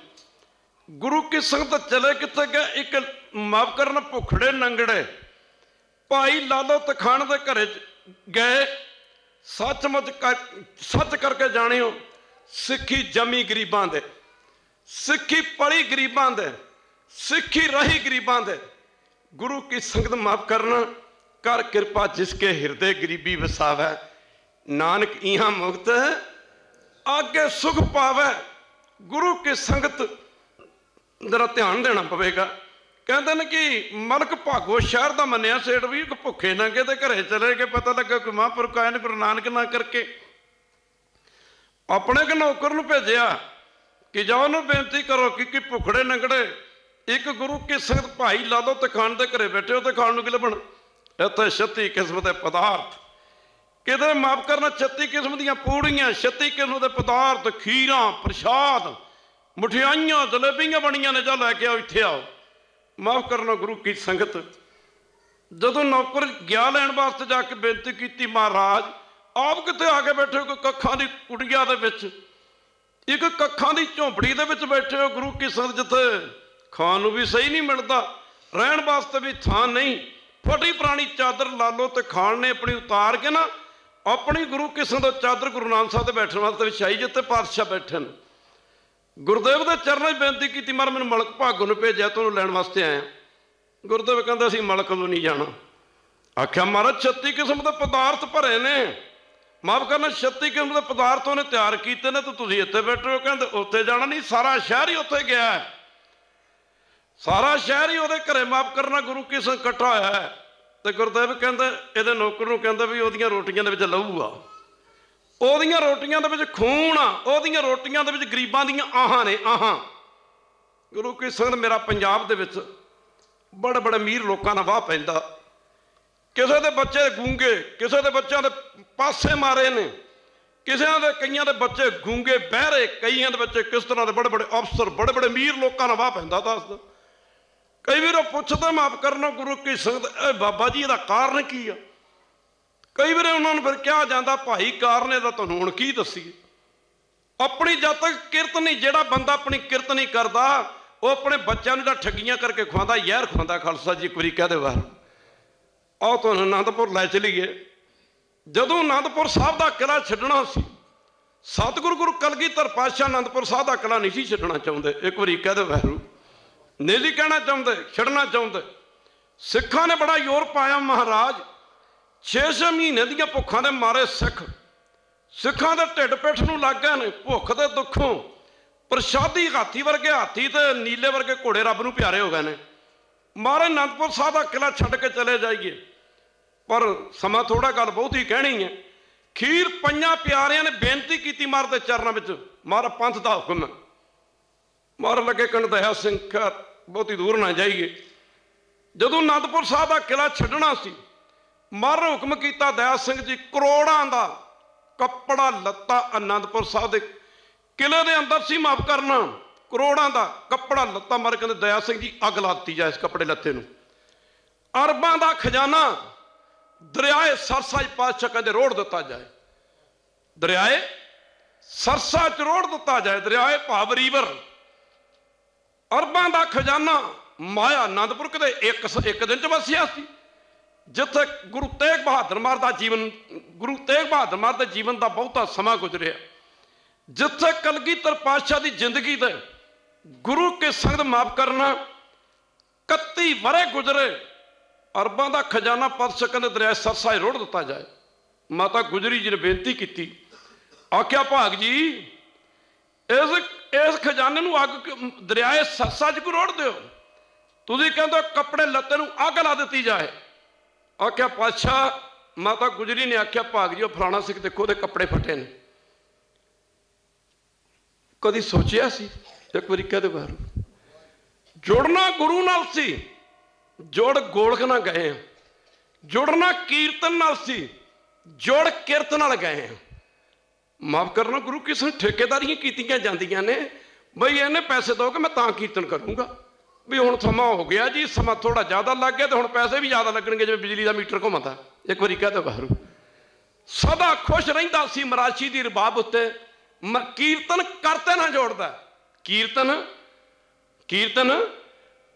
Speaker 1: गुरु की संगत चले किथे गए? एक माफ करना भुखड़े नंगड़े भाई लालो तखान दे घरे गए। सचमुच सच करके जानियो, सिक्खी जमी गरीबां दे, सिक्खी पढ़ी गरीबां दे, सिक्खी रही गरीबां दे। गुरु की संगत माफ करना कर कृपा जिसके हृदय गरीबी वसावै, नानक इहां मुक्त आगे सुख पावै। गुरु की संगत जरा ध्यान देना पवेगा। कहते हैं कि मलक भागो शहर का मनिया सेठ भी भुखे नंगे ते घरे चले गए। पता लगा कि महापुरख आए ने गुरु नानक ना करके अपने के नौकर नूं भेजिया कि जाओ ना बेनती करो कि भुखड़े नंगड़े एक गुरु की संगत भाई ला लो तखान दे घरे बैठे हो, तो खाण नूं की लभण? इत्थे 36 किस्म के पदार्थ, किते माफ करना 36 किस्म दी पूड़ियां, 36 किस्म के पदार्थ, खीरां, प्रसाद, मठियाइयां, जलेबियां बनियां ने, जा लैके आओ, इत्थे आओ। माफ करना गुरु की संगत जदों नौकर गया लैण वास्ते जाके बेनती की, महाराज आप किते आके बैठे हो? कोई कखां दी कुटिया दे विच, एक कखां दी झोंपड़ी दे विच बैठे हो। गुरु की संगत जिथे खाण नूं भी सही नहीं मिलता, रहण वास्ते भी थां नहीं, फटी पुरानी चादर ला लो तो खाण ने अपनी उतार के ना अपनी गुरु की संगत चादर गुरु नानक साहब दे बैठण वास्ते विछाई, जिथे पातशाह बैठे ने। गुरुदेव के चरणों बेनती की, महाराज मैनूं मलक भागो ने भेजिया, तुहानूं लैण वास्ते आया। गुरुदेव कहंदा असीं मलक नूं नहीं जाना। आख्या महाराज 36 किस्म के पदार्थ भरे ने, माफ करना 36 किस्म के पदार्थ उन्हें तैयार किए ने, तो तुसीं इत्थे बैठे हो। कहंदे उत्थे जाना नहीं, सारा शहर ही उत्थे गया है, सारा शहर ही उहदे घरे माफ करना गुरु की संग इकट्ठा होया है। तो गुरुदेव कहंदे इहदे नौकर नूं कहंदा भी ओहदियां रोटियां दे विच लहू आ, ओहदियां रोटियां दे विच खून आ, ओहदियां रोटियां दे विच गरीबां दीयां आहां ने, आहां। गुरु की संगत मेरा पंजाब दे विच बड़े बड़े अमीर लोगों का वाह पैंदा, किसी के बच्चे गूंगे, किसी के बच्चों के पासे मारे ने, किसियां दे कईयां दे बच्चे गूंगे बहरे, कईयां दे बच्चे किस तरह के बड़े बड़े अफसर, बड़े बड़े अमीर लोगों का वाह पैंदा दसदा। कई बार पुछते माफ करना गुरु की संगत बाबा जी इहदा कारण की आ? कई बार उन्होंने फिर कहा जाता भाई कारण इहदा तुहानूं हुण की दसीए। अपनी जब तक किरत नहीं, जिहड़ा बंदा अपनी किरत नहीं करता वो अपने बच्चों नूं तां ठगियां करके खुआंदा, जहर खुआंदा। खालसा जी एक बारी कह दे बाहर आओ तुहानूं आनंदपुर लै चलीए। जदों आनंदपुर साहब का किला छड्डना सी, सतगुरु गुरु कलगीधर पातशाह आनंदपुर साहब का किला नहीं सी छड्डना चाहुंदे। एक बारी कह दे वैरू नहीं जी कहना चाहुंदे, छड्डना चाहुंदे। सिखां ने बड़ा जोर पाया महाराज, 6-6 महीने दीयां भुखां दे मारे सिखां दे ढिड पिठ नूं लग गए ने, भुख दे दुखों। प्रशादी हाथी वर्गे हाथी ते नीले वर्गे घोड़े रब नूं प्यारे हो गए ने। मारे आनंदपुर साहब का किला छड्ड के चले जाइए, पर समा थोड़ा, गल बहुत ही कहनी है। खीर पंजां प्यारियां ने बेनती की महाराज दे चरणों में, महाराज पंथ का हुक्म है। महाराज लगे कहण दया सिंह खैर बहुती दूर ना जाइए। जदों आनंदपुर साहब का किला छड्डना सी, महाराज हुक्म किया दया सिंह जी करोड़ां दा कपड़ा लत्ता आनंदपुर साहब के किले के अंदर सी, माफ करना करोड़ां दा कपड़ा लत्ता। मारे कहते दया सिंह जी अग ला दी जाए इस कपड़े लत्ते नूं। अरबां दा खजाना दरियाए सरसा पातशाह कहते रोड़ दिता जाए, दरियाए सरसा च रोड़ दिता जाए, दरियाए भाव रीवर। अरबां दा खजाना माया आनंदपुर कदे एक दिन च वसिया सी। जिथे गुरु तेग बहादुर महाराज का जीवन, गुरु तेग बहादुर महाराज के जीवन का बहुता समा गुजरिया, जिथे कलगीधर पातशाह की जिंदगी दे गुरु के संगत माफ करना 31 वरे गुजरे। अरबां का खजाना पातशाह कहते दरिया सरसा रोड़ दिता जाए। माता गुजरी जी ने बेनती की, आख्या भाग जी इस खजाने नूं अग दरियाए सरसा च रोड़ दिओ, तुसीं कहंदे कपड़े लत्ते नूं अग ला दी जाए। आख्या पातशाह, माता गुजरी ने आख्या भाग जी फलाना सिख देखो दे कपड़े फटे ने। कदी सोचिया सी? एक बारी कह दे बाहर जुड़ना गुरु नाल सी, जुड़ गोलख ना गए हैं। जुड़ना कीर्तन नाल सी, जुड़ किरत नाल गए हैं। माफ करना गुरु किसी ठेकेदारियां कीतियां जांदियां ने, बई इन्हें पैसे दो कि मैं तां कीर्तन करूँगा, भी हुण समा हो गया जी, समा थोड़ा ज़्यादा लग गया तो हुण पैसे भी ज़्यादा लगणगे जिवें बिजली का मीटर घुमदा। एक बारी कह दो बाहर सदा खुश रहिंदा सी मराशी दी रबाब उत्ते। कीर्तन करते ना जोड़दा, कीर्तन कीर्तन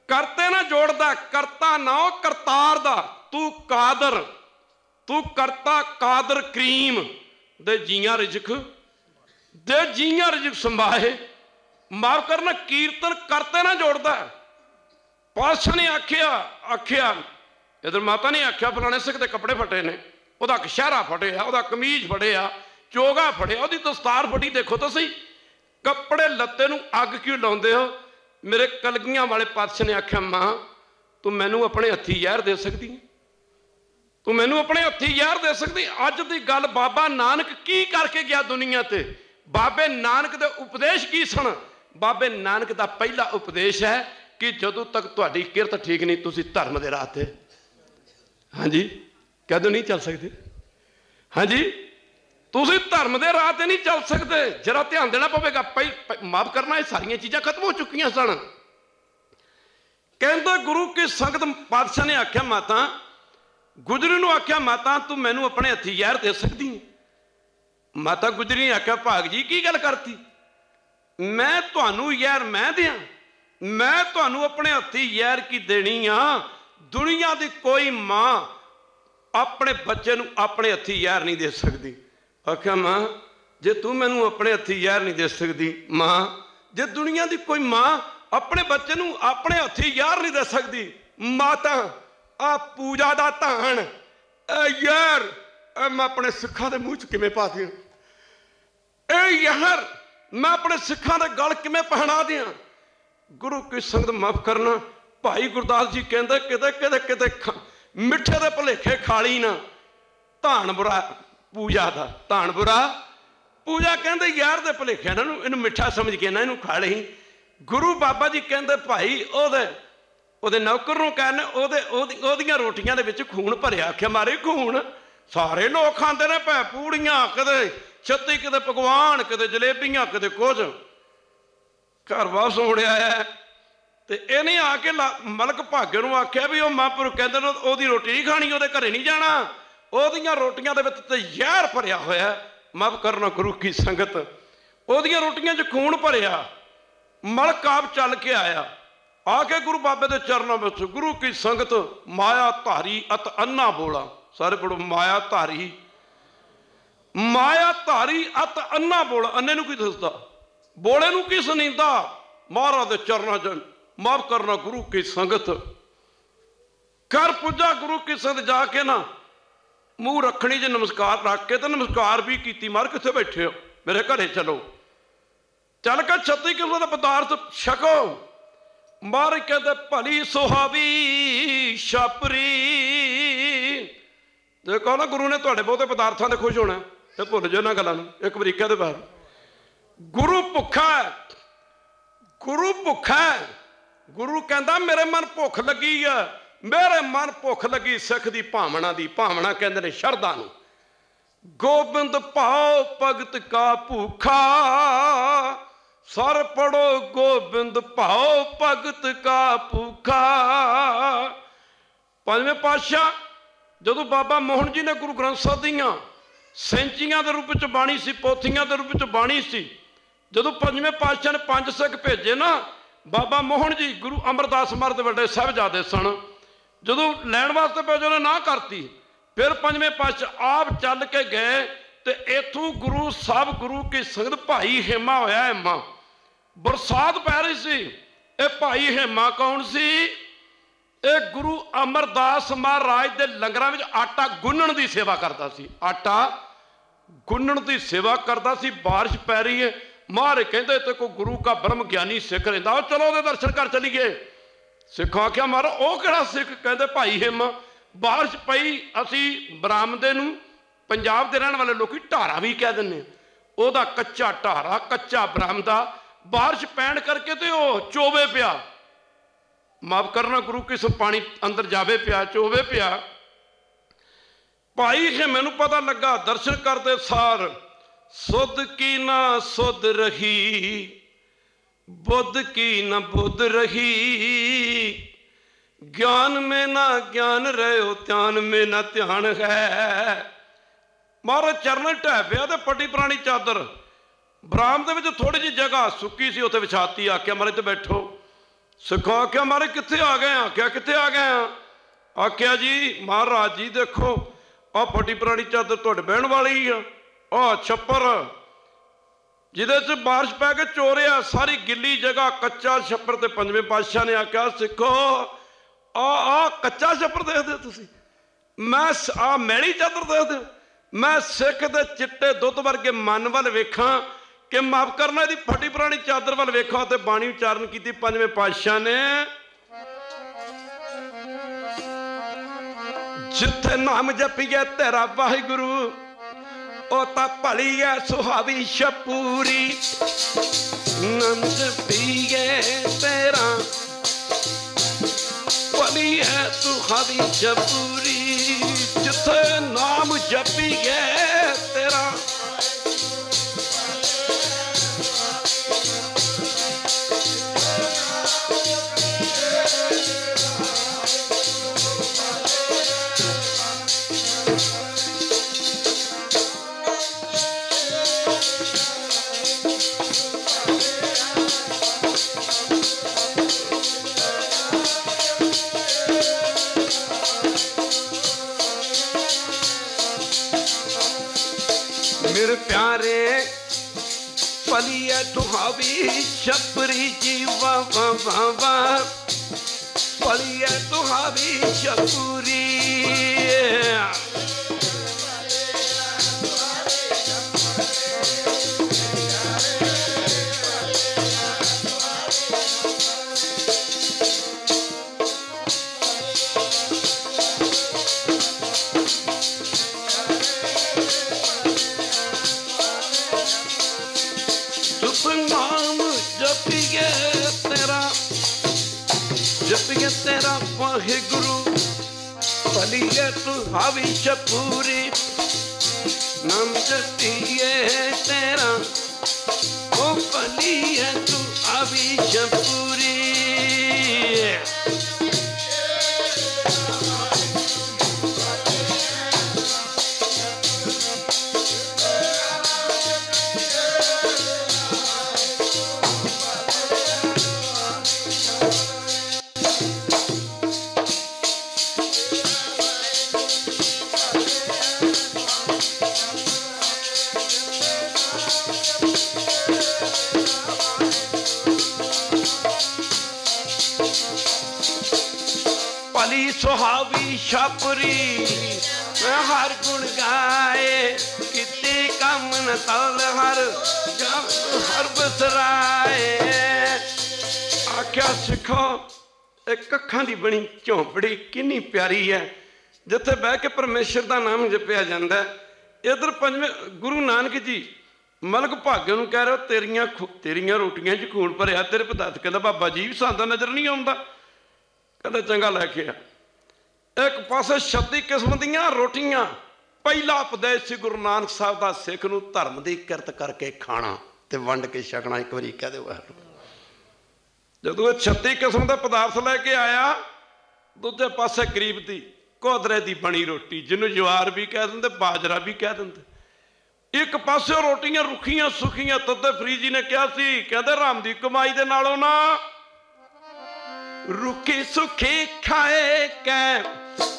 Speaker 1: करते ना जोड़दा, करता ना हो करतार दा। तू कादर, तू करता कादर करीम दे जियां रिजक, दे जियां रिजक संभाए। माफ करना कीर्तन करते ना जोड़दा। पातशाह ने आख्या इधर माता ने आख्या फलाने सिख के कपड़े फटे ने, वह कशहरा फटिया, वह कमीज फटिया, चोगा फटिया, वो दस्तार फटी। देखो तो सही कपड़े लत्ते नूं अग क्यों लाउंदे हो? मेरे कलगियां वाले पातशाह ने आख्या मां तू मैनू अपने हत्थी जहर दे सकती, तू मैनू अपने हत्थी जहर दे सकती। अज की गल बाबा नानक की करके गया दुनिया ते? बाबे नानक दे उपदेश की सन? बाबे नानक का पहला उपदेश है कि जदों तक तुहाडी किरत ठीक नहीं तुसीं धर्म दे राह ते, हाँ जी कदों नहीं चल सकते। हाँ जी तुसीं धर्म दे राह ते नहीं चल सकते, जरा ध्यान देना पवेगा। माफ करना ये सारियां चीज़ां खत्म हो चुकियां सन। कहंदे गुरु की संगत पातशाह ने आख्या माता गुजरी नूं आख्या माता तू मैनू अपने हत्थी जहर दे सकती है? माता गुजरी ने आख्या भाग जी की गल करती, मैं तुहानू जहर मैं दियां? मैं तुहानू अपने हत्थी जहर की देनी आ? दुनिया की कोई मां अपने बच्चे नूं अपने हत्थी जहर नहीं दे सकती। आख्या मां जे तू मैनू अपने हत्थी जहर नहीं दे सकती, मां जे दुनिया की कोई मां अपने बच्चे नूं अपने हत्थी जहर नहीं दे सकती, माता आ पूजा का धान यार मैं अपने सिखा के मूँह च किवें पा दियां? यार मैं अपने सिखा के गल किवें पहना दियां? गुरु की संगत माफ करना भाई गुरदास जी कहते किते किते किते मिठे दे भुलेखे खाली ना धान बुरा पूजा का, धान बुरा पूजा कहते यार दे भुलेखे इन्हू मिठा समझ के ना इन्हू खा ली। गुरु बाबा जी कहते भाई ओदे नौकर नूं कहने ओदियां रोटियां दे विच खून भरिया। आख्या मारे खून सारे लोग खाते ने पै पूड़ियां, कदे छत्ती किते पकवान, किते जलेबियां, किते कुछ। घर वापस मुड़े आया तो इन्हें आके मलक भागे नूं आख्या भी वह महापुर कहते ओहदी रोटी नहीं खानी, ओहदे घरे नहीं जाना, ओहदियां रोटियां दे विच ते जहर भरिया होया। माफ करना गुरु की संगत, ओहदियां रोटियां च खून भरिया। मलक आप चल के आया, आके गुरु बाबे के चरणों में, गुरु की संगत माया धारी अत अन्ना बोला। सारे पढ़ो, माया धारी, माया धारी अत अन्ना बोला। अन्ने नूं की दसदा, बोले नूं की सुनींदा। महाराज के चरणों च माफ करना गुरु की संगत, कर पुजा गुरु की संगत जाके ना मूँह रखनी च नमस्कार रख के, तो नमस्कार भी की। मार कित्थे बैठे हो, मेरे घरे चलो। चल के 36 किलो का पदार्थ छको। मार कहते भली सुहावी छापरी। देखो ना गुरु ने थोड़े बहुते पदार्थों से खुश होना, ये भुल जाओ ना गलों। एक अमरीका के बाहर गुरु भुखा है, गुरु भुखा है। गुरु कहता मेरे मन भुख लगी है, मेरे मन भुख लगी सिख दी भावना दी। भावना कहते ने शरदा नूं। गोबिंद भाव भगत का भूखा, सर पढ़ो गोबिंद भाव भगत का भूखा। पंजवें पातशाह जदों बाबा मोहन जी ने गुरु ग्रंथ साहिब दीआं सैंचियां दे रूप च बाणी सी, पोथियां दे रूप च बाणी सी। जदों पंजवें पातशाह ने 5 सिख भेजे ना, बाबा मोहन जी गुरु अमरदास महाराज दे वड्डे साहिबजादे सन, जदों लैण वास्ते भेजे उन्हें ना करती। फिर पंजवें पातशाह आप चल के गए तो इथों गुरु साहब गुरु की संगत भाई हेमा होया। हेमा बरसात पै रही सी। ये भाई हेमा कौन सी? ये गुरु अमरदास महाराज के लंगरां विच आटा गुन्नण की सेवा करता सी। आटा गुन्नण की सेवा करता सी। बारिश पै रही है, महाराज कहते तो कोई गुरु का ब्रह्म ज्ञानी सिख रहिंदा, चलो उहदे दर्शन कर चलीए। सिख आख्या महाराज वो किहड़ा सिख? कहते भाई हेमा। बारिश पई, असी बरामदे नूं पंजाब के रहने वाले लोग ढारा भी कह दिंदे, ओहदा कच्चा ढारा, कच्चा बरामदा, बारिश पैण करके तो वह चोवे पिया। माफ करना गुरु किस पानी अंदर जावे पिया, चोवे पिया। भाई हेमे नूं पता लगा दर्शन करते सार, सुध की ना सुध रही, बुद्ध की न बुद्ध रही, ज्ञान में ना ज्ञान रहो, ध्यान में ना ध्यान है। महाराज चरण ढह पिया तो पट्टी पुरानी चादर बरामदे में थोड़ी जी जगह सुक्की सी, उत्थे विछाती। आख्या महाराज तो बैठो। सिखों आख्या महाराज कित्थे आ गए? आख्या कित्थे आ गए? आख्या जी महाराज जी देखो आ पट्टी पुरानी चादर तुहाडे बहण वाली है, आ छप्पर जिदे च बारिश पै के चोरिया, सारी गिली जगह कच्चा छप्पर। ते पंजवें पातशाह ने आख्या सिखो आ कच्चा छप्पर देखदे हो तुसीं, मैं आ मैली चादर देखदे हो? मैं सिख दे चिट्टे दुध वर्गे मन वाल वेखा कि माफ करना इहदी फटी पुरानी चादर वाल वेखा। ते बाणी उचारण की पंजवें पातशाह ने, जिथे नाम जपीए तेरा वाहिगुरु, ओ ता भली है सुहावी छपूरी। नाम जपीए तेरा भली है सुहावी छपूरी, जिथे नाम जपीए तेरा। मेरे प्यारे भली है सुहावी छपरी जी, वाह वाह वाह वाह, भली है सुहावी छपुरी। जपिए तेरा वाहिगुरु, भली है सुहावी छपूरी, नाम जपिए तेरा ओ भली है तू अभिशपुरी। सुहावी छापरी हर गुण गाए किते कम न तल हर बसराए। आख्या सिखो एक अखां दी बनी झोंपड़ी किन्नी प्यारी है जिथे बह के परमेश्वर का नाम जपिया जाता है। इधर पंजवें गुरु नानक जी मलक भागे नूं कह रहे तेरियां रोटियां च खून भरिया तेरे पदार्थ। कहता बाबा जी सादा नज़र नहीं आता। कहता चंगा लैके आ। एक पासे 36 किस्म दियां रोटियां पहला उपदेश से गुरु नानक साहब का सिख नूं धर्म की किरत करके खाना ते वंड के छकना। एक बारी कह दो जदों 36 किस्म के पदार्थ लैके आया दूजे पासे गरीब की कोदरे की बनी रोटी जिन्हों ज्वार भी कह देंगे बाजरा भी कह देंगे। एक पासे रोटियां रुखियां सुखियां। तद फरीद जी ने कहा सी कहते राम की कमाई के नालों ना रुखी सुखी खाए कै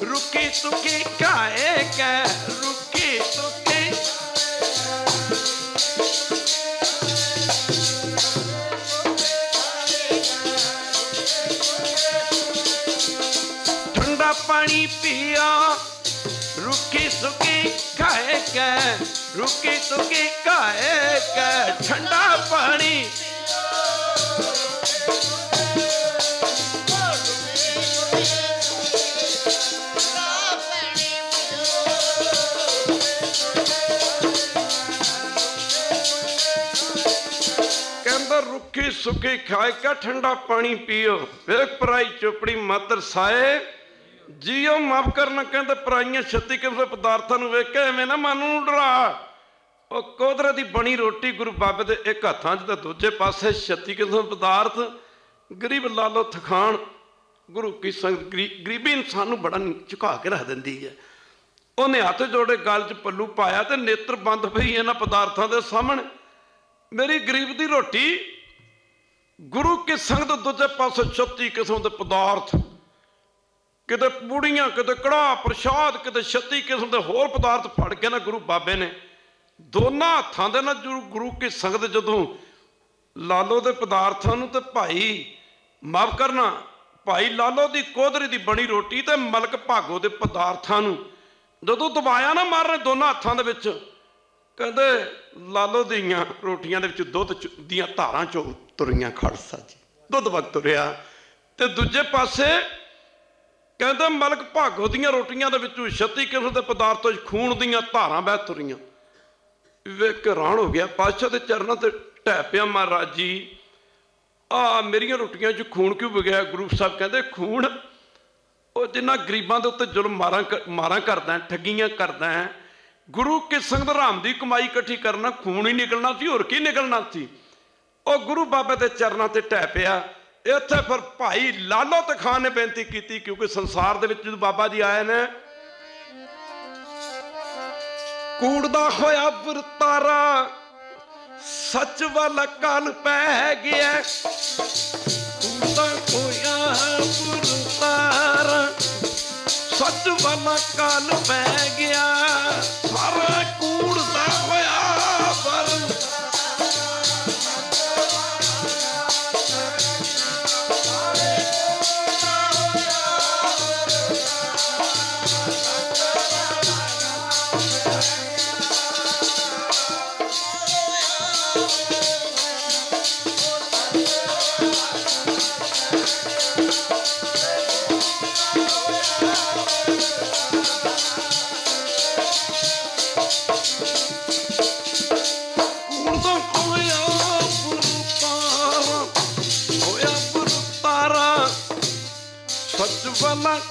Speaker 1: रुखी सुखी खाए कै रुखी सुखी। ठंडा पानी पिया रुखी सुखी खाए कै रुखी सुखी खाए कै ठंडा पानी। रुखी सुखी खाए का ठंडा पानी पियो फिर पराई चोपड़ी मातर साए जियो माफ करना। कहते पराइया 36 किस्म पदार्थों को वेख के एवें ना मन नूं डरा। वो कोदरे की बनी रोटी गुरु बाबे दे एक हाथां च ते दूजे पासे 36 किस्म पदार्थ। गरीब लालो थखान गुरु की संगत गरीबी इंसान नूं बड़ा झुका के रख दिंदी है। उन्हें हथ जोड़े गल च पल्लू पाया तो नेत्र बंद पई इन्हां पदार्थों के सामने। मेरी गरीब की रोटी गुरु की संगत दूजे पास 36 किस्म के पदार्थ किते पूड़ियां किते कड़ाह प्रसाद किते 36 किस्म के होर पदार्थ फड़ के ना गुरु बाबे ने दोनों हाथों के ना गुरु की संगत जदों लालो के पदार्थों तो भाई माफ करना भाई लालो की कोदरी की बनी रोटी तो मलक भागो के पदार्थों जदों दबाया ना मारने दोनों हाथों के कहते लालो दियां रोटियां दे दुध दियां धारां चो तुरियां खालसा जी दुध वक्त तुरिया। ते दूजे पासे कहते मलक भागो दियां रोटियां दे विचों 36 किस्म के पदार्थों खून दियां धारां बह तुरियां। वेख के हैरान हो गया पातशाह के चरणों ते ढह पिया महाराज जी आ मेरियां रोटियां च खून क्यों बगया। गुरु साहब कहते खून वो जिन्हां गरीबां दे उत्ते जुल्म मारा करदा है ठगियां करदा है। गुरु की संगत राम की कमाई इकट्ठी करना खून ही निकलना सी होर की निकलना सी। और गुरु बाबे के चरणों से ढह पिया। इत्थे फिर भाई लालो तखान ने बेनती की क्योंकि संसार दे विच बाबा जी आए ने कूड़दा होया वरतारा सच वाला काल पै गया। कूड़दा होया वरतारा सच वाला काल पै गया। सारा कूड़दा होया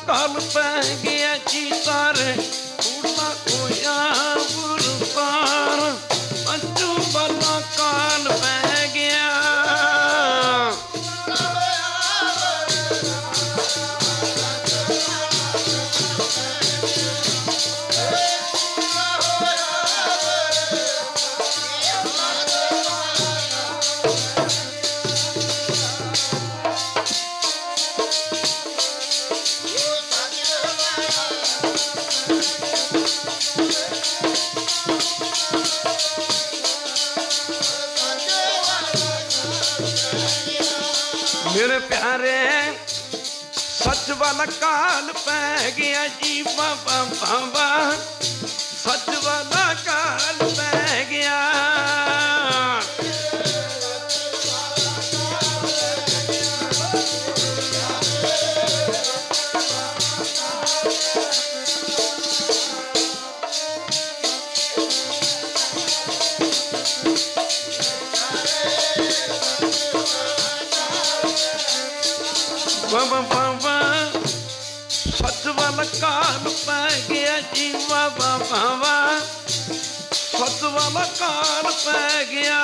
Speaker 1: काल पै गया जी सारे कूड़ा होया वरतारा। तार पंचू बला काल पै गया। मेरे प्यारे सच वाला काल पै गया जी बाबा बाबा, सच वाला काल पै गया। बाबा बाबा सच वाला काल पै गया जी बाबा बाबा, सच वाला काल पै गया।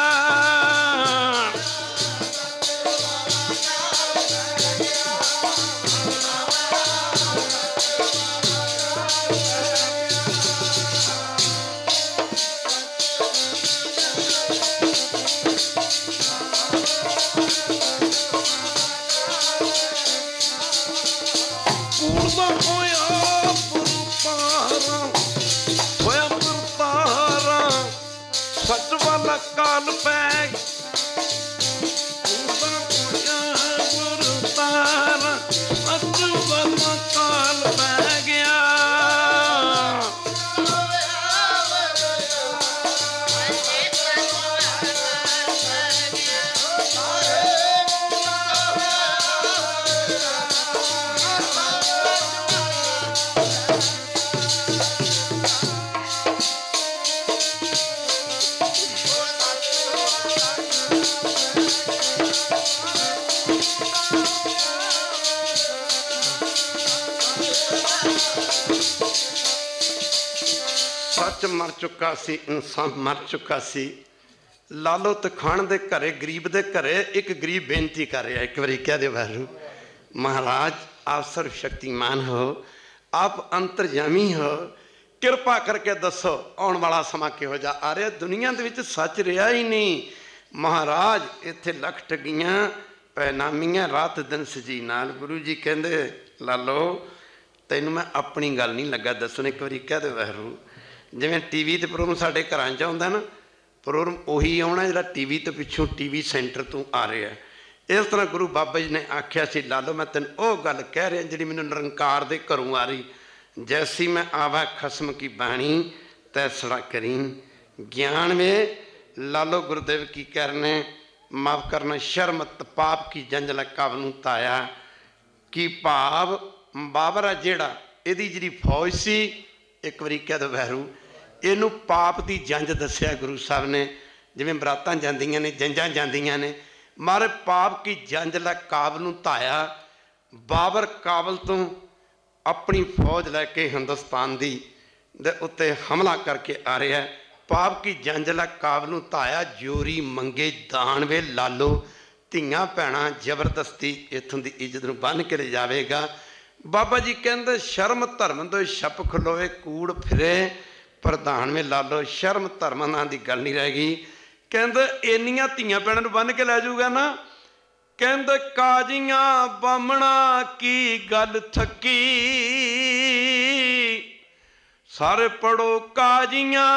Speaker 1: सच वाला काल पै गुरु तारा, सच वाला काल पै गया। सच मर चुका सी, इंसान मर चुका सी। लालो तखान दे घरे गरीब दे घरे एक गरीब बेनती कर रहा, एक बारी कह दे वाहू महाराज आप सर्व शक्तिमान हो, आप अंतरजामी हो, कृपा करके दसो आने वाला समा किहो जा आ रहा। दुनिया दे विच सच रहा ही नहीं महाराज, इत्थे लख ठगियां पैनामियां रात दिन सजी नाल। गुरु जी कहंदे लालो तैनूं मैं अपनी गल नहीं लगा दसण, एक बारी कह दे वाहू जिवें टीवी ते प्रोग्राम साडे घरां च आउंदा ना, प्रोग्राम उही आउणा जिहड़ा टीवी तो पिछों टीवी सेंटर तो आ रहा है। इस तरह गुरु बाबा जी ने आख्या सी लालो मैं तेन ओ गल कह रहा जिहड़ी मैनूं निरंकार दे घरों आ रही, जैसी मैं आवा खसम की बाणी तैसड़ा करी ज्ञान में। लालो गुरुदेव की करने माफ करना शर्म पाप की जंजल कवनू ताया की भाव बाबरा जेड़ा इहदी जिहड़ी फौज सी, एक बारी कह दो वैरू इनू पाप की जंज दसिया गुरु साहब ने। जिवें बरातां जांदियां ने जंजां जांदियां ने, मारे पाप की जंज ला काबल नूं धाया। बाबर काबल तो अपनी फौज लैके हिंदुस्तान दी दे उत्ते हमला करके आ रहा है। पाप की जंज ला काबल नूं धाया, जोरी मंगे दान वे लालो, धियां भैणां जबरदस्ती इत्थों की इज्जत नूं बन के ले जावेगा। बाबा जी कहते शर्म धर्म दो छप खलोए कूड़ फिरे प्रधान में लालो, शर्म धर्म नां की गल नहीं रह गई। कहते इन्नियां धियां भैणां नूं बन के लै जाऊगा ना, कहते काजियां बामणा की गल थकी, सारे पढ़ो काजियां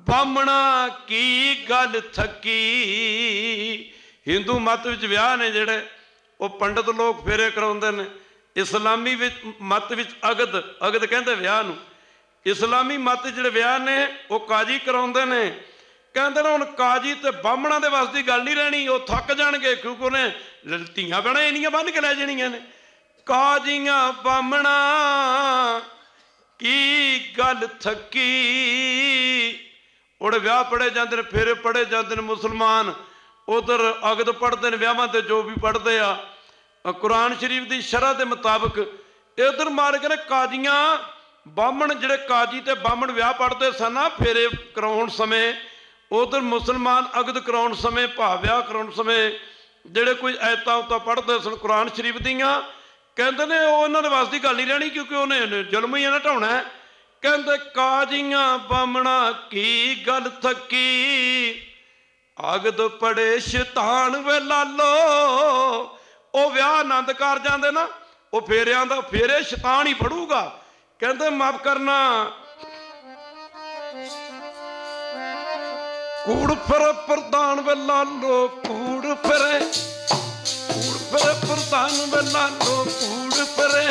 Speaker 1: बामणा की गल थकी। हिंदू मत विच विआह ने जिहड़े वो पंडित लोग फेरे कराउंदे ने, इस्लामी मत विच अगद अगद कहंदे विआह नूं, इस्लामी मत जिहड़े विआह ने वो काजी कराउंदे ने। कहंदे ने हुण काजी ते बामणा दे वस दी गल नहीं रहनी, वो थक जाणगे क्योंकि उन्हें धीआं भैणां इन्नियां बन के लै जाणियां ने। काजियां बामणा की गल थकी, उड़ विआह पढ़े जाते हैं, फेरे पढ़े जाते हैं। मुसलमान उधर अगद पढ़ते हैं विआहां ते जो भी पढ़ते आ कुरान शरीफ की शरह के मुताबिक, इधर मार के काजियां ਬਾਹਮਣ ਜਿਹੜੇ ਕਾਜੀ ਤੇ ਬਾਹਮਣ ਵਿਆਹ ਪੜ੍ਹਦੇ ਸਨ ਨਾ ਫੇਰੇ ਕਰਾਉਣ ਸਮੇਂ, ਉਧਰ ਮੁਸਲਮਾਨ ਅਗਦ ਕਰਾਉਣ ਸਮੇਂ, ਭਾਵ ਵਿਆਹ ਕਰਾਉਣ ਸਮੇਂ ਜਿਹੜੇ ਕੋਈ ਐਤਾਂ ਉਤਾਂ ਪੜ੍ਹਦੇ ਸਨ ਕੁਰਾਨ ਸ਼ਰੀਫ ਦੀਆਂ, ਕਹਿੰਦੇ ਨੇ ਉਹ ਉਹਨਾਂ ਦੇ ਵਾਸ ਦੀ ਗੱਲ ਨਹੀਂ ਰਹਿਣੀ, ਕਿਉਂਕਿ ਉਹਨੇ ਜ਼ੁਲਮ ਹੀ ਨਾ ਢਾਉਣਾ। ਕਹਿੰਦੇ ਕਾਜੀਆਂ ਬਾਹਮਣਾ ਕੀ ਗੱਲ ਥੱਕੀ, ਅਗਦ ਪੜੇ ਸ਼ੈਤਾਨ ਵੇ ਲਾਲੋ। ਉਹ ਵਿਆਹ ਆਨੰਦ ਕਾਰਜਾਂ ਦੇ ਨਾ ਉਹ ਫੇਰਿਆਂ ਦਾ ਫੇਰੇ ਸ਼ੈਤਾਨ ਹੀ ਫੜੂਗਾ। ਕਹਿੰਦੇ ਮਾਫ ਕਰਨਾ ਕੂੜ ਫਿਰ ਪ੍ਰਧਾਨ ਵੇ ਲਾਲੋ, ਕੂੜ ਫਿਰੇ ਪ੍ਰਧਾਨ ਵੇ ਲਾਲੋ, ਕੂੜ ਫਿਰੇ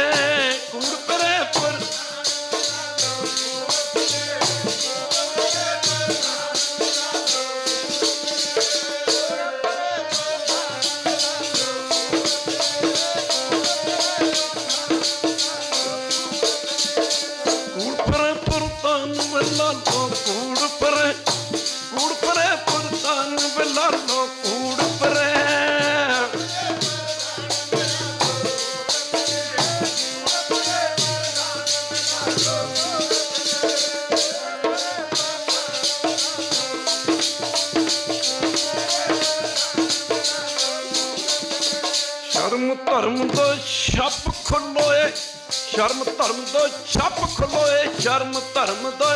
Speaker 1: ਪਰ ਧਰਮ ਦਾ ਛੱਪ ਖੁੱਲੋਏ, ਸ਼ਰਮ ਧਰਮ ਦਾ ਛੱਪ ਖੁੱਲੋਏ, ਸ਼ਰਮ ਧਰਮ ਦਾ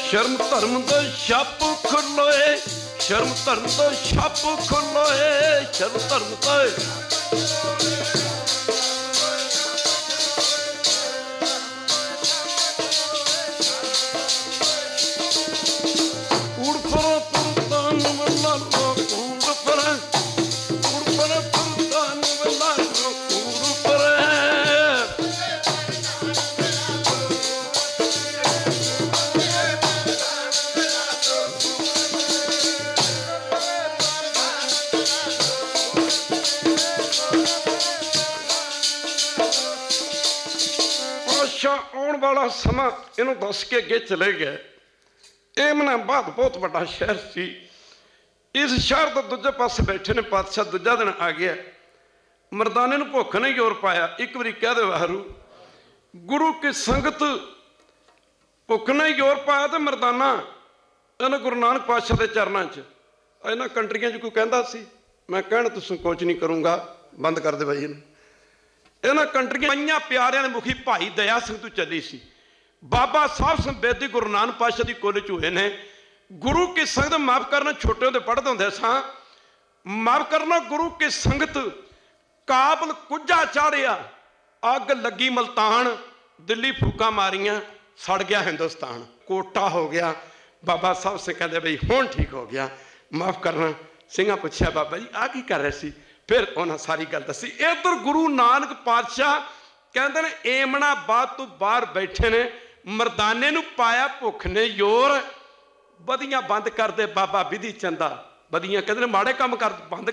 Speaker 1: ਸ਼ਰਮ ਧਰਮ ਦਾ ਛੱਪ ਖੁੱਲੋਏ, ਸ਼ਰਮ ਧਰਮ ਦਾ ਛੱਪ ਖੁੱਲੋਏ, ਸ਼ਰਮ ਧਰਮ ਦਾ ਆਉਣ ਵਾਲਾ ਸਮਾਂ ਇਹਨੂੰ ਦੱਸ ਕੇ ਅੱਗੇ ਚਲੇ ਗਏ। ਇਹ ਮਨਾਬਾਦ ਬਹੁਤ ਵੱਡਾ ਸ਼ਹਿਰ ਸੀ। ਇਸ ਸ਼ਹਿਰ ਦੇ ਦੂਜੇ ਪਾਸੇ ਬੈਠੇ ਨੇ ਪਾਤਸ਼ਾਹ। ਦੂਜਾ ਦਿਨ ਆ ਗਿਆ, ਮਰਦਾਨੇ ਨੂੰ ਭੁੱਖ ਨਹੀਂ ਜ਼ੋਰ ਪਾਇਆ। ਇੱਕ ਵਾਰੀ ਕਹਿ ਦੇ ਵਾਹਿਗੁਰੂ, ਗੁਰੂ ਕੀ ਸੰਗਤ ਭੁੱਖ ਨਹੀਂ ਜ਼ੋਰ ਪਾਇਆ ਤੇ ਮਰਦਾਨਾ ਇਹਨਾਂ ਗੁਰੂ ਨਾਨਕ ਪਾਤਸ਼ਾਹ ਦੇ ਚਰਨਾਂ 'ਚ। ਇਹਨਾਂ ਕੰਟਰੀਆਂ 'ਚ ਕੋਈ ਕਹਿੰਦਾ ਸੀ ਮੈਂ ਕਹਿਣ ਤੋਂ ਸੰਕੋਚ ਨਹੀਂ ਕਰੂੰਗਾ, ਬੰਦ ਕਰ ਦੇ ਬਾਈ ਇਹਨੂੰ। ਇਹਨਾਂ ਕੰਟਰੀਆਂ ਪੰਜਾਂ ਪਿਆਰਿਆਂ ਦੇ ਮੁਖੀ ਭਾਈ ਦਇਆ ਸਿੰਘ ਤੋਂ ਚੱਲੀ ਸੀ। ਬਾਬਾ ਸਾਹਿਬ ਸੰਬੇਦੀ ਗੁਰੂ ਨਾਨਕ ਪਾਤਸ਼ਾਹ ਦੀ ਕੁੱਲ 'ਚ ਹੋਏ ਨੇ। ਗੁਰੂ ਕੀ ਸੰਗਤ ਮਾਫ ਕਰਨਾ, ਛੋਟੇ ਹੁੰਦੇ ਪੜ੍ਹਦੇ ਹੁੰਦੇ ਸਾਂ, ਮਾਫ ਕਰਨਾ ਗੁਰੂ ਕੀ ਸੰਗਤ ਕਾਬਲ ਕੁੱਜਾ ਚਾੜਿਆ, ਅੱਗ ਲੱਗੀ ਮਲਤਾਨ, ਦਿੱਲੀ ਫੂਕਾਂ ਮਾਰੀਆਂ, ਸੜ ਗਿਆ ਹਿੰਦੁਸਤਾਨ, ਕੋਟਾ ਹੋ ਗਿਆ। ਬਾਬਾ ਸਾਹਿਬ ਸਿੰਘ ਕਹਿੰਦੇ ਬਈ ਹੁਣ ਠੀਕ ਹੋ ਗਿਆ, ਮਾਫ ਕਰਨਾ। ਸਿੰਘਾਂ ਪੁੱਛਿਆ ਬਾਬਾ ਜੀ ਆਹ ਕੀ ਕਰ ਰਹੇ ਸੀ? ਫਿਰ ਉਹਨਾਂ ਸਾਰੀ ਗੱਲ ਦੱਸੀ। ਇੱਧਰ ਗੁਰੂ ਨਾਨਕ ਪਾਤਸ਼ਾਹ ਕਹਿੰਦੇ ਨੇ ਏਮਨਾਬਾਦ ਤੋਂ ਬਾਹਰ ਬੈਠੇ ਨੇ, ਮਰਦਾਨੇ ਨੂੰ ਪਾਇਆ ਭੁੱਖ ਨੇ ਜ਼ੋਰ। ਬਦੀਆਂ ਬੰਦ ਕਰਦੇ ਬਾਬਾ ਵਿਧੀ ਚੰਦਾ। ਬਦੀਆਂ ਕਹਿੰਦੇ ਨੇ ਮਾੜੇ ਕੰਮ ਬੰਦ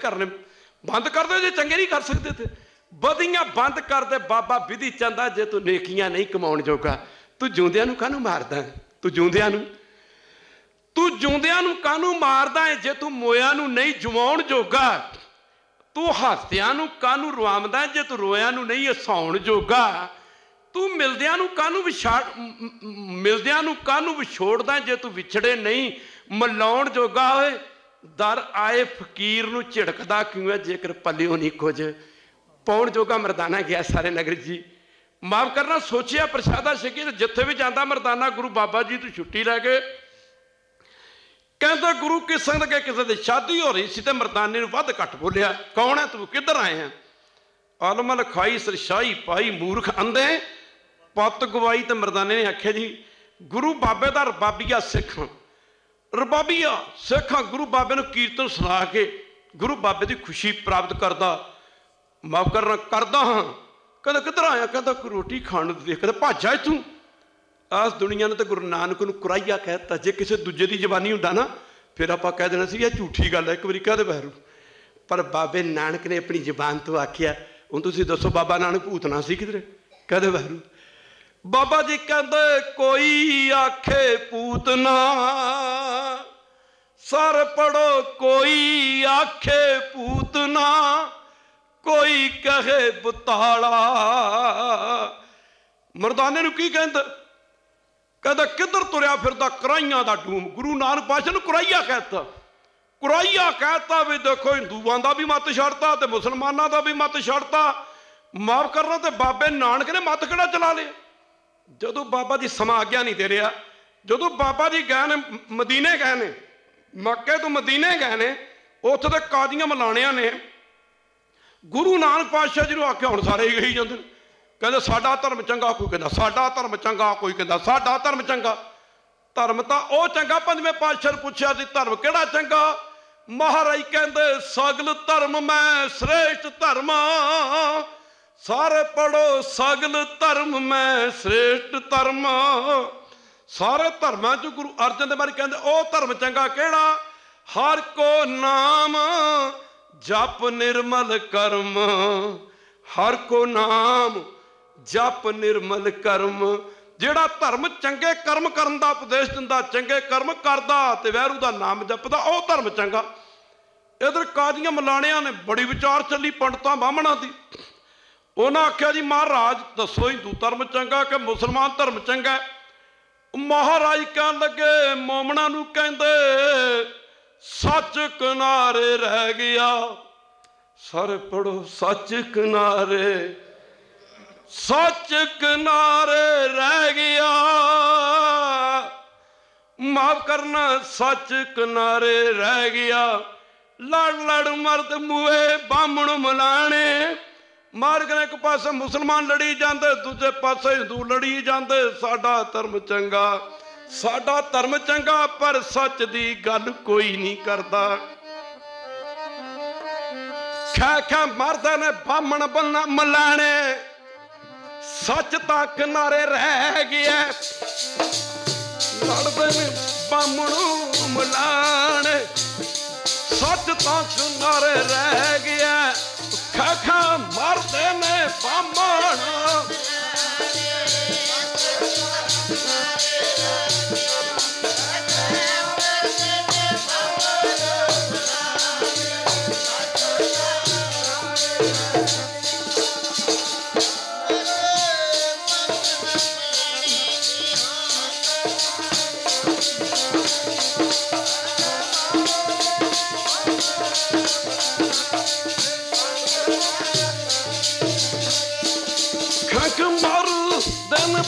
Speaker 1: ਕਰਦੇ ਜੇ ਚੰਗੇ ਨਹੀਂ ਕਰ ਸਕਦੇ ਤੇ। ਬਦੀਆਂ ਬੰਦ ਕਰਦੇ ਬਾਬਾ ਵਿਧੀ ਚੰਦਾ, ਜੇ ਤੂੰ ਨੇਕੀਆਂ ਨਹੀਂ ਕਮਾਉਣ ਜੋਗਾ, ਤੂੰ ਜਿਉਂਦਿਆਂ ਨੂੰ ਕਾਹਨੂੰ ਮਾਰਦਾ? ਤੂੰ ਜਿਉਂਦਿਆਂ ਨੂੰ ਕਾਹਨੂੰ ਮਾਰਦਾ ਹੈ? ਜੇ ਤੂੰ ਮੋਇਆਂ ਨੂੰ ਨਹੀਂ ਜਵਾਉਣ ਜੋਗਾ, ਤੂੰ ਹੱਸਦਿਆਂ ਨੂੰ ਕਾਹਨੂੰ ਰਵਾਉਂਦਾ ਜੇ ਤੂੰ ਰੋਇਆਂ ਨੂੰ ਨਹੀਂ ਹਸਾਉਣ ਜੋਗਾ? ਤੂੰ ਮਿਲਦਿਆਂ ਨੂੰ ਕਾਹਨੂੰ ਵਿਛੋੜਦਾ ਜੇ ਤੂੰ ਵਿਛੜੇ ਨਹੀਂ ਮਿਲਾਉਣ ਜੋਗਾ? ਓਏ ਦਰ ਆਏ ਫਕੀਰ ਨੂੰ ਝਿੜਕਦਾ ਕਿਉਂ ਹੈ ਜੇਕਰ ਪੱਲਿਓ ਨਹੀਂ ਕੁਝ ਪਾਉਣ ਜੋਗਾ? ਮਰਦਾਨਾ ਗਿਆ ਸਾਰੇ ਨਗਰ ਜੀ। ਮਾਫ ਕਰਨਾ, ਸੋਚਿਆ ਪ੍ਰਸ਼ਾਦਾ ਛਕੀ ਤੇ ਜਿੱਥੇ ਵੀ ਜਾਂਦਾ ਮਰਦਾਨਾ ਗੁਰੂ ਬਾਬਾ ਜੀ ਤੋਂ ਛੁੱਟੀ ਲੈ ਕੇ ਕਹਿੰਦਾ ਗੁਰੂ ਕੀ ਸੰਗਤ ਕੇ ਕਿਸੇ ਦੀ ਸ਼ਾਦੀ ਹੋ ਰਹੀ ਸੀ ਤੇ ਮਰਦਾਨੇ ਨੂੰ ਵੱਧ ਘੱਟ ਬੋਲਿਆ, ਕੌਣ ਹੈ ਤੂੰ, ਕਿੱਧਰ ਆਏ ਆ? ਆਲਮਲ ਖਾਈ ਸਰਸ਼ਾਹੀ ਪਾਈ ਮੂਰਖ ਅੰਧੇ ਪੱਤ ਗਵਾਈ। ਤੇ ਮਰਦਾਨੇ ਨੇ ਆਖਿਆ ਜੀ ਗੁਰੂ ਬਾਬੇ ਦਾ ਰਬਾਬੀਆ ਸਿੱਖ, ਰਬਾਬੀਆ ਸਿੱਖਾਂ। ਗੁਰੂ ਬਾਬੇ ਨੂੰ ਕੀਰਤਨ ਸੁਣਾ ਕੇ ਗੁਰੂ ਬਾਬੇ ਦੀ ਖੁਸ਼ੀ ਪ੍ਰਾਪਤ ਕਰਦਾ। ਮਾਫ ਕਰਦਾ ਹਾਂ। ਕਹਿੰਦਾ ਕਿੱਧਰ ਆਇਆ? ਕਹਿੰਦਾ ਕੋਈ ਰੋਟੀ ਖਾਣ ਨੂੰ ਦੇਖ, ਕਹਿੰਦਾ ਭੱਜ ਜਾ ਇੱਥੋਂ। ਆਸ ਦੁਨੀਆ ਨੇ ਤਾਂ ਗੁਰੂ ਨਾਨਕ ਨੂੰ ਕੁਰਾਈਆ ਕਹਿ ਦਿੱਤਾ। ਜੇ ਕਿਸੇ ਦੂਜੇ ਦੀ ਜ਼ਬਾਨੀ ਹੁੰਦਾ ਨਾ ਫਿਰ ਆਪਾਂ ਕਹਿ ਦੇਣਾ ਸੀ ਇਹ ਝੂਠੀ ਗੱਲ ਹੈ, ਇੱਕ ਵਾਰੀ ਕਹਿ ਦੇ ਵਾਹਿਗੁਰੂ। ਪਰ ਬਾਬੇ ਨਾਨਕ ਨੇ ਆਪਣੀ ਜ਼ਬਾਨ ਤੋਂ ਆਖਿਆ। ਹੁਣ ਤੁਸੀਂ ਦੱਸੋ ਬਾਬਾ ਨਾਨਕ ਭੂਤਨਾ ਸੀ ਕਿਧਰੇ? ਕਹਿ ਦੇ ਵਾਹਿਗੁਰੂ। ਬਾਬਾ ਜੀ ਕਹਿੰਦੇ ਕੋਈ ਆਖੇ ਪੂਤਨਾ सर पढ़ो कोई आखे पूतना, कोई कहे बुताला। मर्दाने नूं की कहंदा, कहंदा किधर तुरया फिरदा कराइयां दा डूम। गुरु नानक पातशाह नूं कराइया कहता, कराइया कहता भी देखो हिंदुआं दा भी मत छड़ता ते मुसलमानां दा भी मत छड़ता। माफ करना ते बाबे नानक ने मत किहड़ा चला लिया। जदों बाबा जी समा आग्या नहीं दे रहा, जदों बाबा जी गए ने मदीने गए ने, मक्के तो मदीने गए ने, उत्थे दे कादियां मलाणियां ने गुरु नानक पातशाह जी नूं आख्या हुण सारे ही कही जांदे, कहंदे साडा धर्म चंगा, कोई कहंदा साडा धर्म चंगा, कोई कहंदा साडा धर्म चंगा। धर्म तां ओह चंगा, पंजवें पातशाह नूं पुछया सी धर्म किहड़ा चंगा। महाराज कहंदे सगल धर्म मैं श्रेष्ठ धर्म, सारे पढ़ो सगल धर्म मैं श्रेष्ठ धर्म। सारे धर्मां च गुरु अर्जन देव महाराज कहंदे ओह धर्म चंगा किहड़ा। हर को नाम जप निर्मल कर्म, हर को नाम जप निर्मल कर्म। जिहड़ा धर्म चंगे कर्म करन दा उपदेश दिंदा, चंगे कर्म करदा ते वैरू दा नाम जपदा, ओह धर्म चंगा। इधर कादियां मलाणियां ने बड़ी विचार चली पंडितां बामणां दी। उन्हें आख्या जी महाराज दसो हिंदू धर्म चंगा कि मुसलमान धर्म चंगा। महाराज कहन लगे मोमना नूं कहंदे सच किनारे रह गया। सारे पढ़ो सच किनारे, सच किनारे रह गया। माफ करना सच किनारे रह गया। लड़ लड़ मर्द मुए बामण मलाने। मार्ग ने एक पासे मुसलमान लड़ी जाते, दूजे पासे हिंदू लड़ी जाते। साडा धर्म चंगा, साडा धर्म चंगा, पर सच दी गल कोई नहीं करता। खै मर्द ने बामण बनना मलाने, सच तां किनारे रह गया। लड़दे ने बामणों मलाने, सच तां किनारे रह गया। खा मरदे ने बामण,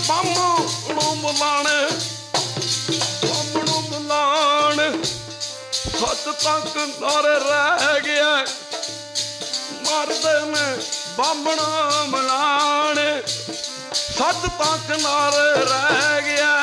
Speaker 1: बामणों मलाने, बामणों मलाने, सच तां किनारे रह गया। मरदे ने बामणों मलाने, सच तां किनारे रह गया।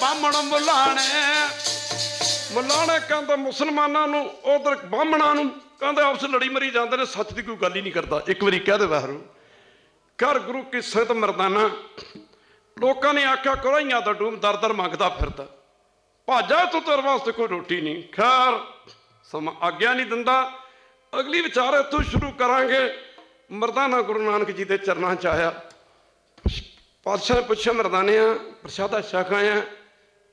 Speaker 1: बामण मुलाने, मुलाने कहते मुसलमानों नूं, उधर बामणां नूं कहते आपस लड़ी मरी जाते हैं। सच की कोई गल ही नहीं करता। एक बारी कह दे बहरू कर गुरु की संगत मरदाना। लोगों ने आख्या कराइयां दा डूम दर दर मंगदा फिरदा, भाजा तो तेरे वास्ते कोई रोटी नहीं। खैर समा आग्या नहीं दिंदा। अगली विचार इत्थों शुरू करांगे। मरदाना गुरु नानक जी के चरणों च आया। पातशाह ने पुछया मरदाने प्रसादा छक आया,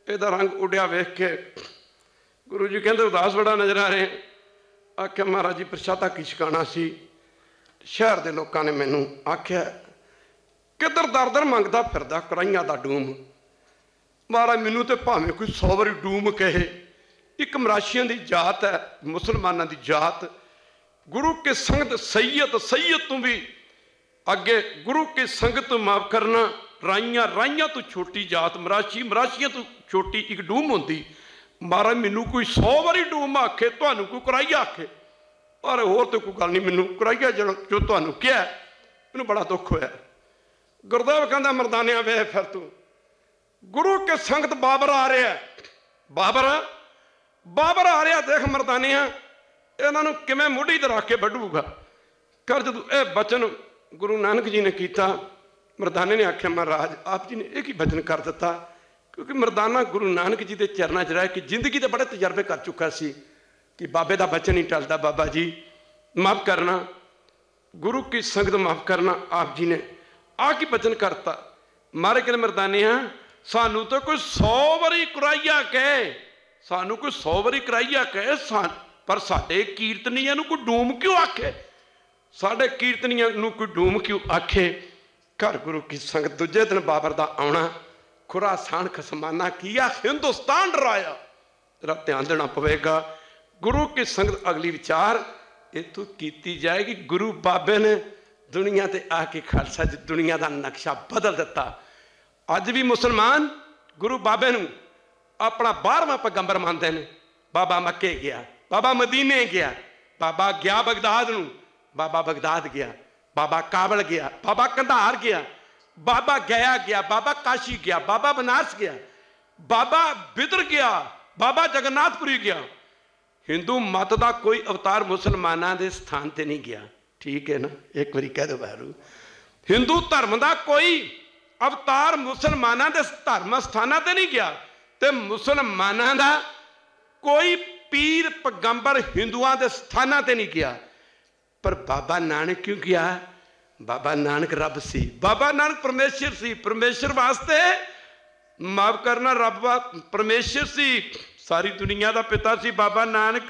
Speaker 1: इहदा रंग उड्या वेख के गुरु जी कहते उदास बड़ा नजर आ रहे। आख्या महाराज जी प्रसादा की छकाना सी। शहर के लोगों ने मैनू आख्या किधर दर दर मंगदा फिरदा कराइयां दा डूम। महाराज मैनू तो भावें कोई 100 वारी डूम कहे। एक मराशियां की जात है, मुसलमानों की जात। गुरु के संगत सैयद, सैयद तू भी अगे गुरु की संगत माफ करना। राइयां, राइयां तो छोटी जात मराशी, मराशियां तो छोटी एक डूम होंदी। महाराज मैनू कोई 100 वारी डूम आखे, तुहानू कोई कराइया आखे, पर होर तो कोई गल नहीं। मैनू कराइया जो तुहानू क्या, मैनू बड़ा दुख होया। गुरदेव कहता मर्दानिया वे फिर तू गुरु के संगत बाबर आ रहा है, बाबर आ रहा, देख मर्दानिया इन्हों किवें मुढ़ी ते रख के वढूगा कर। जो यह बचन गुरु नानक जी ने किया, मर्दाने ने आख्या महाराज आप जी ने एक ही बचन कर दिता, क्योंकि मर्दाना गुरु नानक जी के चरणों च रह के जिंदगी के बड़े तजर्बे कर चुका सी कि बाबे का बचन नहीं टलता। बाबा जी माफ़ करना, गुरु की संगत माफ़ करना। आप जी ने आ की बचन करता। मारे कहते मर्दानिया सानू तो कोई 100 वारी कराइया कहे, सानू कोई 100 वारी कराइया कहे, पर साडे कीर्तनिया नूं कोई डूम क्यों आखे, साडे कीर्तनिया नूं कोई डूम क्यों आखे। घर गुरु की संगत दूजे दिन बाबर दा आउणा, खुरासान खसमाना किया, हिंदुस्तान डराया। तेरा ध्यान देना पवेगा। गुरु की संगत अगली विचार इतों की जाएगी। गुरु बाबे ने दुनिया ते आके खालसा जी दुनिया का नक्शा बदल दिता। अज भी मुसलमान गुरु बाबे नूं अपना 12वां पैगंबर मानते हैं। बाबा मक्के गया, बाबा मदीने गया, बाबा गया बगदाद नूं, बाबा बगदाद गया, बाबा काबल गया, बाबा कंधार गया, बाबा गया गया, बाबा काशी गया, बाबा बनारस गया, बाबा बिदर गया, बाबा जगन्नाथपुरी गया। हिंदू मत का कोई अवतार मुसलमानों के स्थान पर नहीं गया। ठीक है ना, एक बारी कह दो बहरू। हिंदू धर्म का कोई अवतार मुसलमानों के धर्म स्थानों पर नहीं गया, तो मुसलमानों का कोई पीर पैगंबर हिंदुओं के स्थानों पर नहीं गया। पर बाबा नानक क्यों गया? बाबा नानक रब सी, बाबा नानक परमेश्वर सी, परमेश्वर वास्ते माफ करना रब परमेश्वर सी, सारी दुनिया का पिता सी बाबा नानक।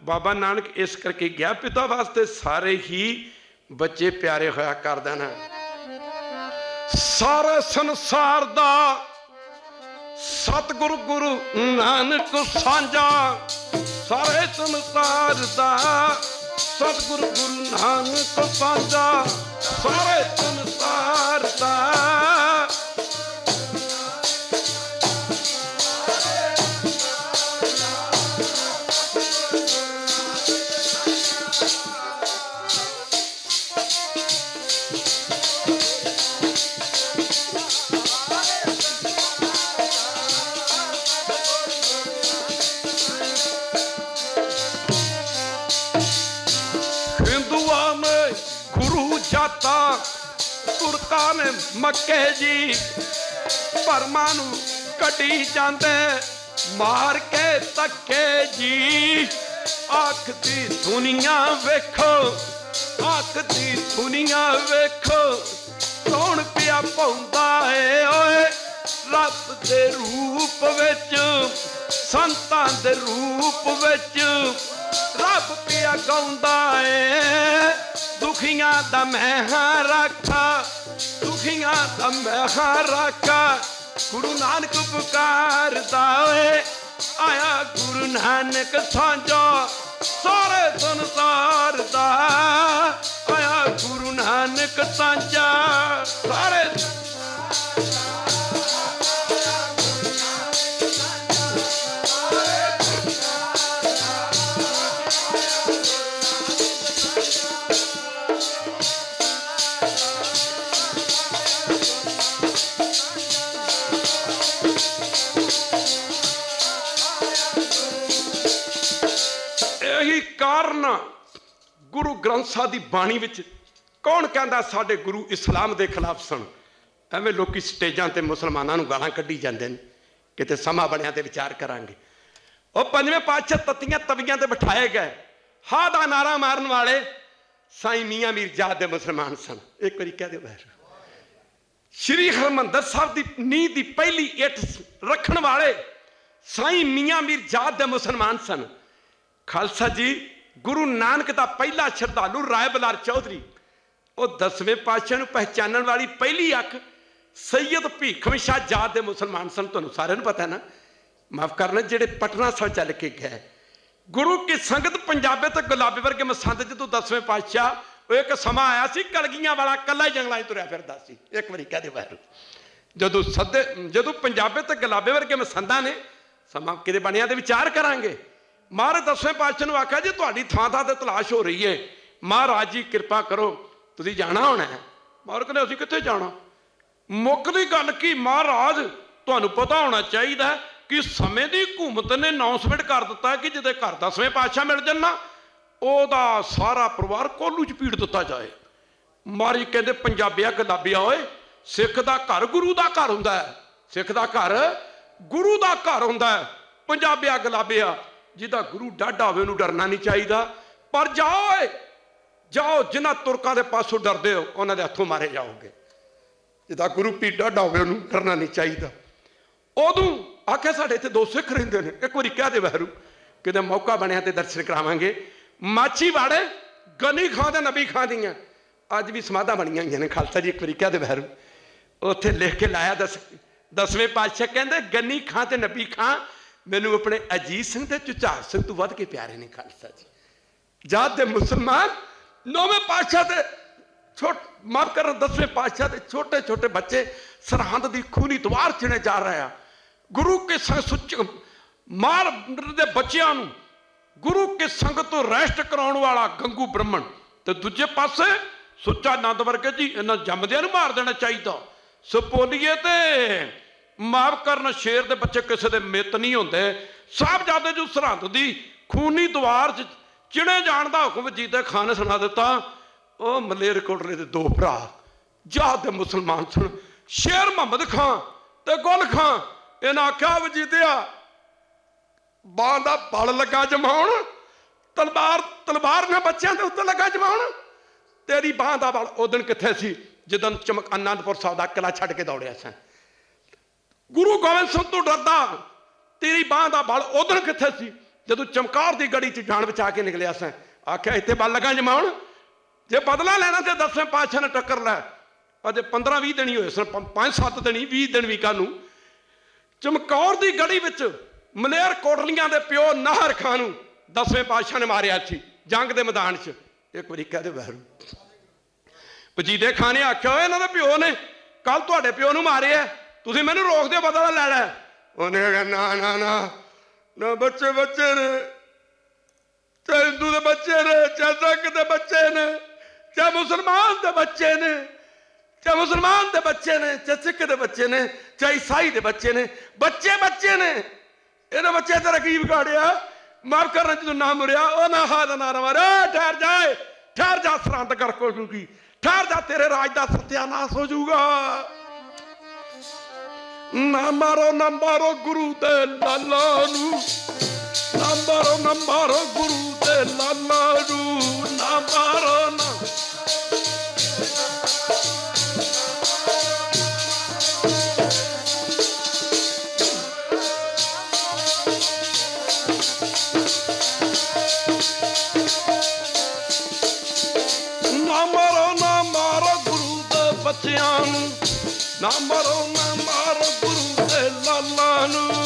Speaker 1: बाबा नानक इस करके गया पिता वास्ते सारे ही बच्चे प्यारे होया कर देना। सारे संसार दा सतगुरु गुरु नानक साझा, सारे संसार दा सतगुरु गुरु नानक साझा, सारे संसार दा तुरता ने मक्के जी परमाणु कटी जाते मार के तके जी। आखदी दुनिया वेखो, आखदी दुनिया वेखो, कौन पिया पौंदा है ओए रब दे रूप विच, संतां दे रूप विच रब पिया गाउंदा है। दुखियां दा मैं राखा, दुखियां दा मैं राखा, गुरु नानक पुकारदा है। आया गुरु नानक साझा सारे संसार दा, आया गुरु नानक साझा सारे कारण। गुरु ग्रंथ साहिब की बाणी विच कौन कहता साडे गुरु इस्लाम के खिलाफ सन? एवं लोग स्टेजा पर मुसलमानों को गालां कढ़ी जाते हैं, किते समा बनिया तो विचार करांगे। और पंजवें पातशाह तत्तियां तवियां ते बिठाए गए, हा दा नारा मारन वाले साईं मियां मीर जात दे मुसलमान सन। एक बारी कह दो बहर। श्री हरमंदर साहब की नींह की पहली इट रखने वाले साईं मियां मीर जात दे मुसलमान सन। खालसा जी गुरु नानक का पहला श्रद्धालु राय बलार चौधरी, और 10वें पातशाह पहचानने वाली पहली अख सैयद भीखम शाह जात दे मुसलमान सन। तुहानूं सारिआं नूं पता है ना, माफ करना जिहड़े पटना साहिब चल के गए। गुरु की संगत पंजाबे तो गुलाबी वर्गे मसंद जो 10वें पातशाह एक समा आया सी कलगियां वाला कला ही जंगलों तुरया फिरदा सी। एक बारी कह दे बाहर जदों सदे जदों पंजाबे तो गुलाबे वर्गे मसंदा ने समा किते बनिया ते विचार करांगे। महाराज 10वें पातशाह ने आख्या जी तुहाडी थां थां ते तलाश हो रही है, महाराज जी कृपा करो तुसीं जाना होना है। मार कहते असीं कित्थे जाना। मुकदी गल की महाराज तुहानूं पता होना चाहिए कि समय की हुकूमत ने अनाउंसमेंट कर दिता कि जिदे घर 10वें पातशाह मिल जान ना ओदा सारा परिवार कोलू च पीड़ दिता जाए। मारी कहते पंजाबिया गुलाबिया होए सिख दा घर गुरु दा घर हुंदा है, सिख दा घर गुरु दा घर हुंदा है। पंजाबिया गुलाबिया जिहदा गुरु डाढा होवे उहनूं डरना नहीं चाहिए। पर जाओ जाओ जिन्हां तुरकां दे पासों डरदे हो उन्हां दे हत्थों मारे जाओगे। जिहदा गुरु पीर डाढा होवे उहनूं डरना नहीं चाहिए। उदों आख्या साडे इत्थे 2 सिख रहिंदे ने, एक वारी कह दे वैरू किते मौका बनिया ते दर्शन करावांगे। माछीवाड़े गनी खां ते नबी खां दियां अज भी समाधां बणियां होईयां ने। खालसा जी एक वारी कह दे वैरू उत्थे लिख के लाया 10वें पातशाह कहंदे गनी खां ते नबी खां मैनूं अपने अजीत सिंह ते झुझार सिंह तों वध के प्यारे ने। खालसा जी जात दे मुसलमान 9वें पातशाह ते माफ कर 10वें पातशाह के छोटे छोटे बच्चे सरहद की खूनी दीवार चिने जा रहे हैं। गुरु के संग मार दे बच्चों गुरु के संग तो रेस्ट कराने वाला गंगू ब्राह्मण तो दूजे पासे सुच्चा नंद वर्गे जी इन्होंने जमदिया मार देना चाहिए। सपोलीए ते माफ करना शेर के बच्चे किसी के मित नहीं होंगे। साहबजादे जो सरहद की खूनी दीवार चिणे जाने का हुक्म जीते खान ने सुना दिता। ਉਹ ਮਲੇਰਕੋਟਲੇ ਦੇ 2 ਭਰਾ ਜਾਤ ਦੇ ਮੁਸਲਮਾਨ ਸਨ, ਸ਼ੇਰ ਮੁਹੰਮਦ ਖਾਂ ਤੇ ਗੁਲ ਖਾਂ। ਇਹਨਾਂ ਆਖਿਆ ਵਜੀਦਿਆ ਬਾਂ ਦਾ ਬਲ ਲੱਗਾ ਜਮਾਉਣ, ਤਲਵਾਰ ਨੇ ਬੱਚਿਆਂ ਦੇ ਉੱਤੇ ਲੱਗਾ ਜਮਾਉਣ। ਤੇਰੀ ਬਾਂ ਦਾ ਬਲ ਉਦਣ ਕਿੱਥੇ ਸੀ ਜਦੋਂ ਚਮਕ ਆਨੰਦਪੁਰ ਸਾਹਿਬ ਦਾ ਕਿਲਾ ਛੱਡ ਕੇ ਦੌੜਿਆ ਸੀ। ਗੁਰੂ ਗੋਬਿੰਦ ਸਿੰਘ ਤੋਂ ਡਰਦਾ ਤੇਰੀ ਬਾਂ ਦਾ ਬਲ ਉਦਣ ਕਿੱਥੇ ਸੀ ਜਦੋਂ ਚਮਕੌਰ ਦੀ ਗੜੀ 'ਚ ਜਾਨ ਬਚਾ ਕੇ ਨਿਕਲਿਆ ਸੀ। ਆਖਿਆ ਇੱਥੇ ਬਲ ਲੱਗਾ ਜਮਾਉਣ। जे बदला लेना तो 10वें पातशाह ने टक्कर लै। अजे 15-20 दिन ही होए सन, 5-7 दिन ही 20 दिन भी कानू चमकौर की गढ़ी में मलेरकोटलियां दे प्यो नाहर खां नूं 10वें पातशाह ने मारिया सी जंग के मैदान च। एक बारी कह दे वैरू वजीदे खां ने आख्या इन्हां दे प्यो ने कल तुहाडे प्यो नूं मारिया, तुसीं मैनूं रोक दिओ बदला लैणा। उहने कहा ना ना ना ना बच्चे बच्चे ने, चाहे हिंदू के बच्चे ने, चाहे सिख के बच्चे ने, चाहे मुसलमान के बच्चे ने, चाहे मुसलमान के बच्चे ने, चाहे सिख के बच्चे ने, चाहे ईसाई के बच्चे ने, बच्चे बच्चे ने। इन्हें बच्चे तेरा की बिगाड़िया माफ करना जो ना मुरिया ओ ना हाथ ना मारे। ठहर जाए, ठहर जा सरहद कर होगी, ठहर जा तेरे राज का सत्यानाश हो जाऊगा। ना मारो गुरु दे लाला नू, ना मारो गुरु दे लाला नू, ना मारो ना गुरु दे बच्चियां नू, ना मारो गुरु दे लाला नू।